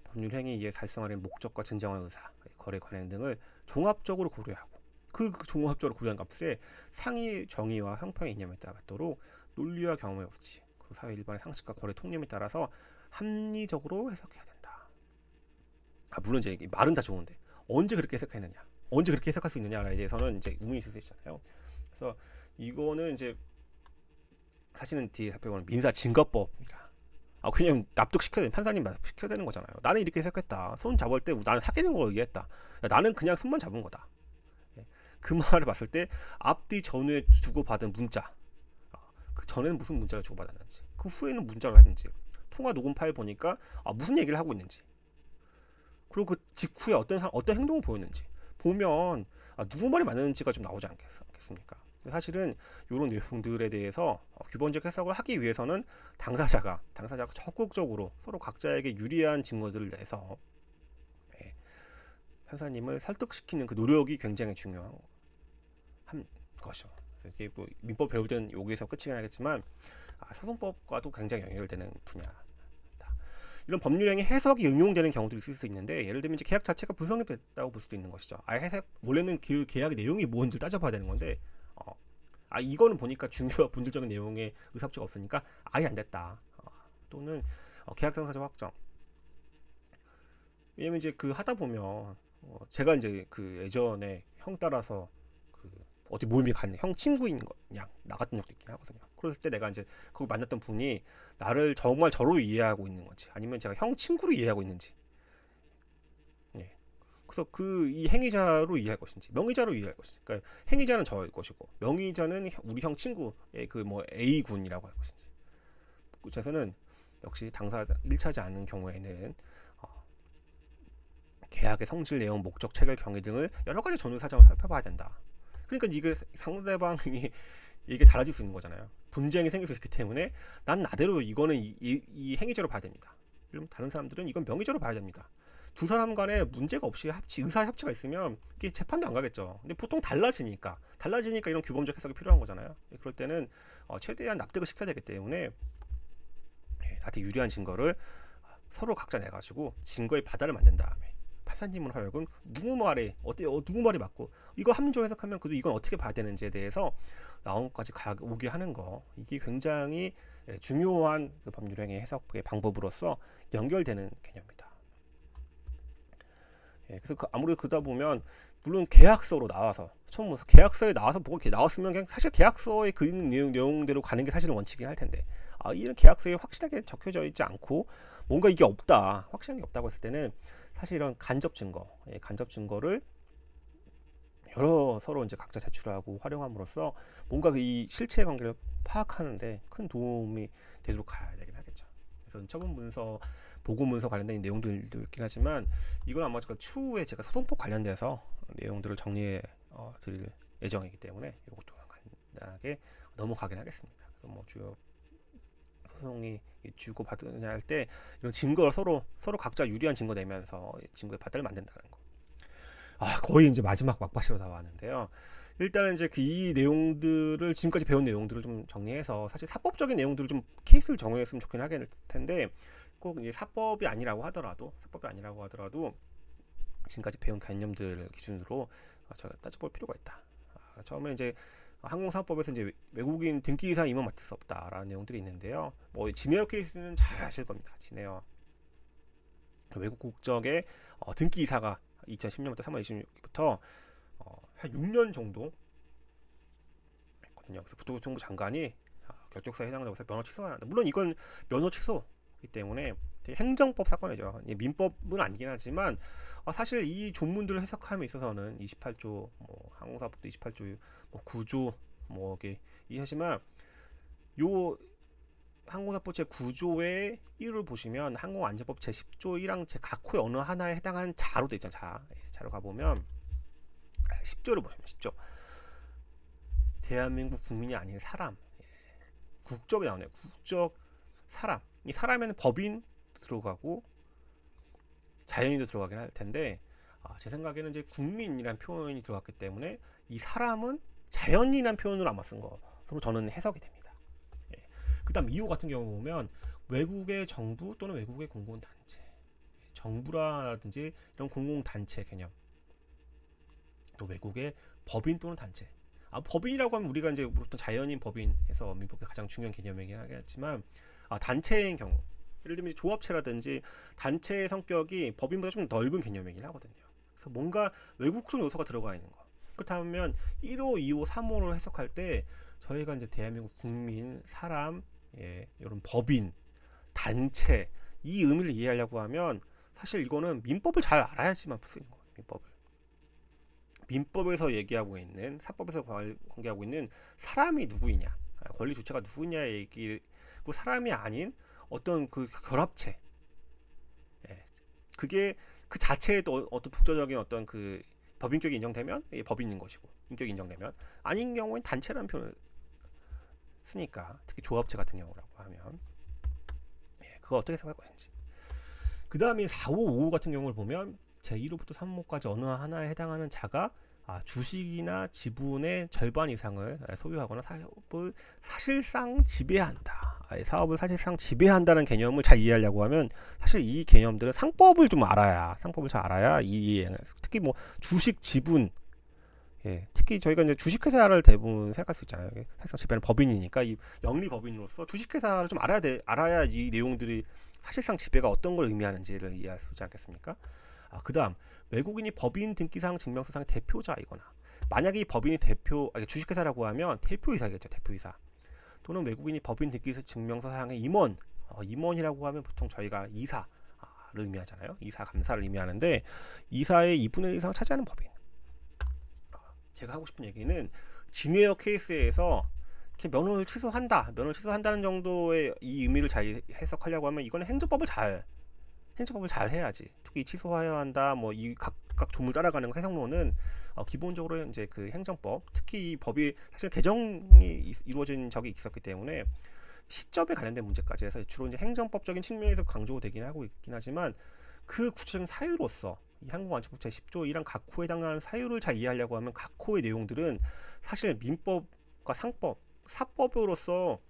법률 행위에 의해 달성하는 목적과 진정한 의사, 거래 관행 등을 종합적으로 고려하고 그 종합적으로 고려한 값에 상위 정의와 형평의 이념에 따라 맞도록 논리와 경험의 법칙, 그리고 사회 일반의 상식과 거래 통념에 따라서 합리적으로 해석해야 된다. 물론 이제 말은 다 좋은데 언제 그렇게 해석했느냐, 언제 그렇게 해석할 수 있느냐에 대해서는 이제 의문이 있을 수 있잖아요. 그래서 이거는 이제 사실은 뒤에 살펴보면 민사 증거법이라 그냥 판사님 납득시켜야 되는 거잖아요. 나는 이렇게 해석했다. 손 잡을 때 나는 사귀는 거 얘기했다. 나는 그냥 손만 잡은 거다. 그 말을 봤을 때 앞뒤 전후에 주고받은 문자, 그 전에는 무슨 문자를 주고받았는지, 그 후에는 문자를 했는지, 통화 녹음 파일 보니까 무슨 얘기를 하고 있는지, 그리고 그 직후에 어떤 행동을 보였는지 보면 누구 말이 맞는지가 좀 나오지 않겠습니까? 사실은 이런 내용들에 대해서 규범적 해석을 하기 위해서는 당사자가 적극적으로 서로 각자에게 유리한 증거들을 내서 판사님을 설득시키는 그 노력이 굉장히 중요한 것이죠. 그래서 이게 뭐 민법 배울 때는 여기서 끝이긴 하겠지만 소송법과도 굉장히 연결되는 분야다. 이런 법률행위 해석이 응용되는 경우도 있을 수 있는데, 예를 들면 이제 계약 자체가 불성립됐다고 볼 수도 있는 것이죠. 원래는 그 계약의 내용이 뭔지 따져봐야 되는 건데 이거는 보니까 중요한 본질적인 내용에 의사합치가 없으니까 아예 안 됐다. 또는 계약 당사자 확정. 왜냐면 이제 그 하다 보면 제가 이제 그 예전에 형 따라서 그 어디 모임에 갔는데 형 친구인 거냐 나갔던 적도 있긴 하거든요. 그랬을 때 내가 이제 거기 만났던 분이 나를 정말 저로 이해하고 있는 건지, 아니면 제가 형 친구로 이해하고 있는지, 그래서 이 행위자로 이해할 것인지 명의자로 이해할 것인지, 그러니까 행위자는 저일 것이고 명의자는 우리 형 친구의 그 뭐 A 군이라고 할 것인지. 그래서는 역시 당사자 1차지 않는 경우에는 계약의 성질, 내용, 목적, 체결, 경위 등을 여러 가지 전후 사정을 살펴봐야 된다. 그러니까 이게 상대방이 이게 달라질 수 있는 거잖아요. 분쟁이 생길 수 있기 때문에 난 나대로 이거는 이 행위자로 봐야 됩니다. 그럼 다른 사람들은 이건 명의자로 봐야 됩니다. 두 사람 간에 문제가 없이 의사 협치가 있으면 이게 재판도 안 가겠죠. 근데 보통 달라지니까 이런 규범적 해석이 필요한 거잖아요. 그럴 때는 최대한 납득을 시켜야 되기 때문에 나한테 유리한 증거를 서로 각자 내가지고 증거의 바다를 만든 다음에 판사님은 하여금 누구 말이 맞고 이거 합리적으로 해석하면 그래도 이건 어떻게 봐야 되는지에 대해서 나온까지 오게 하는 거, 이게 굉장히 중요한 그 법률행위 해석의 방법으로서 연결되는 개념입니다. 그래서 아무래도 그러다 보면 물론 계약서로 나와서 계약서에 나와서 보고 이렇게 나왔으면 그냥 사실 계약서의 그 내용대로 가는 게 사실은 원칙이긴 할 텐데, 이런 계약서에 확실하게 적혀져 있지 않고 뭔가 이게 확실한 게 없다고 했을 때는 사실 이런 간접 증거를 서로 이제 각자 제출하고 활용함으로써 뭔가 이 실체 관계를 파악하는데 큰 도움이 되도록 가야 되긴 하겠죠. 그래서 처분 문서, 보고 문서 관련된 내용들도 있긴 하지만 이건 아마 추후에 제가 소송법 관련돼서 내용들을 정리해 드릴 예정이기 때문에 이것도 간단하게 넘어가긴 하겠습니다. 그래서 뭐 주요 소송이 주고 받느냐 할 때 이런 증거를 서로 각자 유리한 증거 내면서 증거의 바탕을 만든다는 거. 거의 이제 마지막 막바지로 나왔는데요. 일단은 이제 이 내용들을 지금까지 배운 내용들을 좀 정리해서 사실 사법적인 내용들을 좀 케이스를 정했으면 좋긴 하겠을 텐데 꼭 이제 사법이 아니라고 하더라도 지금까지 배운 개념들 기준으로 저희가 따져볼 필요가 있다. 처음에 이제 항공사법에서 이제 외국인 등기이사 임원 맡을 수 없다라는 내용들이 있는데요. 뭐 진에어 케이스는 잘 아실 겁니다. 진에어 외국 국적의 등기이사가 2010년부터 3월 26일부터 한 6년 정도 했거든요. 그래서 국토교통부 장관이 결격사에 해당한다고 해서 면허 취소가 나는데 물론 이건 면허 취소이기 때문에 행정법 사건이죠. 민법은 아니긴 하지만 사실 이 조문들을 해석함에 있어서는 28조 항공사법도 28조 9조 이렇게 이해하지만 요 항공사법 제9조의 1을 보시면 항공안전법 제10조 1항 제 각호의 어느 하나에 해당하는 자로 돼 있잖아요. 자로 가보면 10조를 보시면 10조 대한민국 국민이 아닌 사람 국적이 나오네요. 국적 사람 이 사람에는 법인 들어가고 자연인도 들어가긴 할 텐데 제 생각에는 이제 국민이란 표현이 들어갔기 때문에 이 사람은 자연인이란 표현으로 아마 쓴 것으로 저는 해석이 됩니다. 그다음 2호 같은 경우 보면 외국의 정부 또는 외국의 공공단체 정부라든지 이런 공공단체 개념 또 외국의 법인 또는 단체 법인이라고 하면 우리가 이제 보통 자연인 법인에서 민법의 가장 중요한 개념이긴 하겠지만 단체인 경우 예를 들면 조합체라든지 단체의 성격이 법인보다 좀 넓은 개념이긴 하거든요. 그래서 뭔가 외국적 요소가 들어가 있는 거. 그렇다면 1호, 2호, 3호를 해석할 때 저희가 이제 대한민국 국민, 사람, 이런 법인, 단체 이 의미를 이해하려고 하면 사실 이거는 민법을 잘 알아야지만 풀 수 있는 거예요. 민법에서 얘기하고 있는 사법에서 관계하고 있는 사람이 누구이냐, 권리 주체가 누구냐의 얘기고 사람이 아닌 어떤 그 결합체, 그게 그 자체에 또 어떤 독자적인 어떤 그 법인격이 인정되면 법인인 것이고 인격이 인정되면 아닌 경우엔 단체라는 표현을 쓰니까 특히 조합체 같은 경우라고 하면 그거 어떻게 생각할 것인지. 그 다음에 4호, 5호 같은 경우를 보면 제1호부터 3호까지 어느 하나에 해당하는 자가 주식이나 지분의 절반 이상을 소유하거나 사업을 사실상 지배한다. 사업을 사실상 지배한다는 개념을 잘 이해하려고 하면 사실 이 개념들은 상법을 잘 알아야 특히 뭐 주식 지분 특히 저희가 이제 주식회사를 대부분 생각할 수 있잖아요. 사실상 지배하는 법인이니까 이 영리 법인으로서 주식회사를 좀 알아야 이 내용들이 사실상 지배가 어떤 걸 의미하는지를 이해할 수 있지 않겠습니까? 그 다음 외국인이 법인 등기상 증명서상의 대표자이거나 만약에 이 법인이 주식회사라고 하면 대표이사겠죠. 대표이사 또는 외국인이 법인 등기상 증명서상의 임원이라고 하면 보통 저희가 이사를 의미하잖아요. 이사 감사를 의미하는데 이사의 2분의 1 이상을 차지하는 법인. 제가 하고 싶은 얘기는 진에어 케이스에서 이렇게 면허를 취소한다는 정도의 이 의미를 잘 해석하려고 하면 이거는 행정법을 잘 해야지. 특히 취소해야 한다. 이 각각 조문을 따라가는 해석론은 기본적으로 이제 그 행정법, 특히 이 법이 사실 개정이 이루어진 적이 있었기 때문에 시점에 관련된 문제까지 해서 주로 이제 행정법적인 측면에서 강조되긴 하고 있긴 하지만 그 구체적인 사유로서 이 항공안전법 제10조 1항 각호에 해당하는 사유를 잘 이해하려고 하면 각호의 내용들은 사실 민법과 사법으로서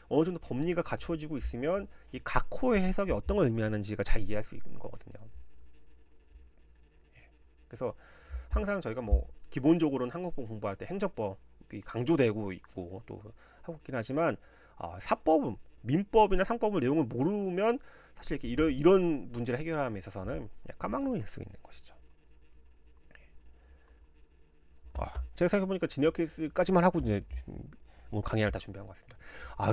어느 정도 법리가 갖추어지고 있으면 이 각호의 해석이 어떤 걸 의미하는지가 잘 이해할 수 있는 거거든요. 그래서 항상 저희가 기본적으로는 항공법 공부할 때 행정법이 강조되고 있고 또 하고 있긴 하지만 사법은 민법이나 상법의 내용을 모르면 사실 이런 문제를 해결함에 있어서는 까막눈이 될 수 있는 것이죠. 제가 생각해보니까 진에어 케이스까지만 하고 이제 오늘 강의를 다 준비한 것 같습니다.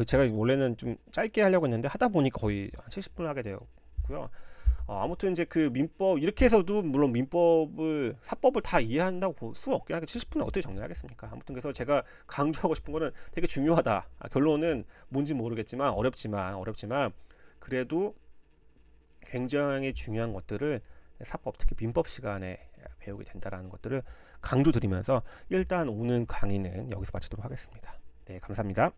제가 원래는 좀 짧게 하려고 했는데 하다 보니까 거의 70분을 하게 되었고요. 아무튼 이제 그 민법 이렇게 해서도 물론 사법을 다 이해한다고 볼 수 없긴 하겠 70분을 어떻게 정리하겠습니까? 아무튼 그래서 제가 강조하고 싶은 거는 되게 중요하다. 결론은 뭔지 모르겠지만 어렵지만 그래도 굉장히 중요한 것들을 사법 특히 민법 시간에 배우게 된다라는 것들을 강조드리면서 일단 오늘 강의는 여기서 마치도록 하겠습니다. 네, 감사합니다.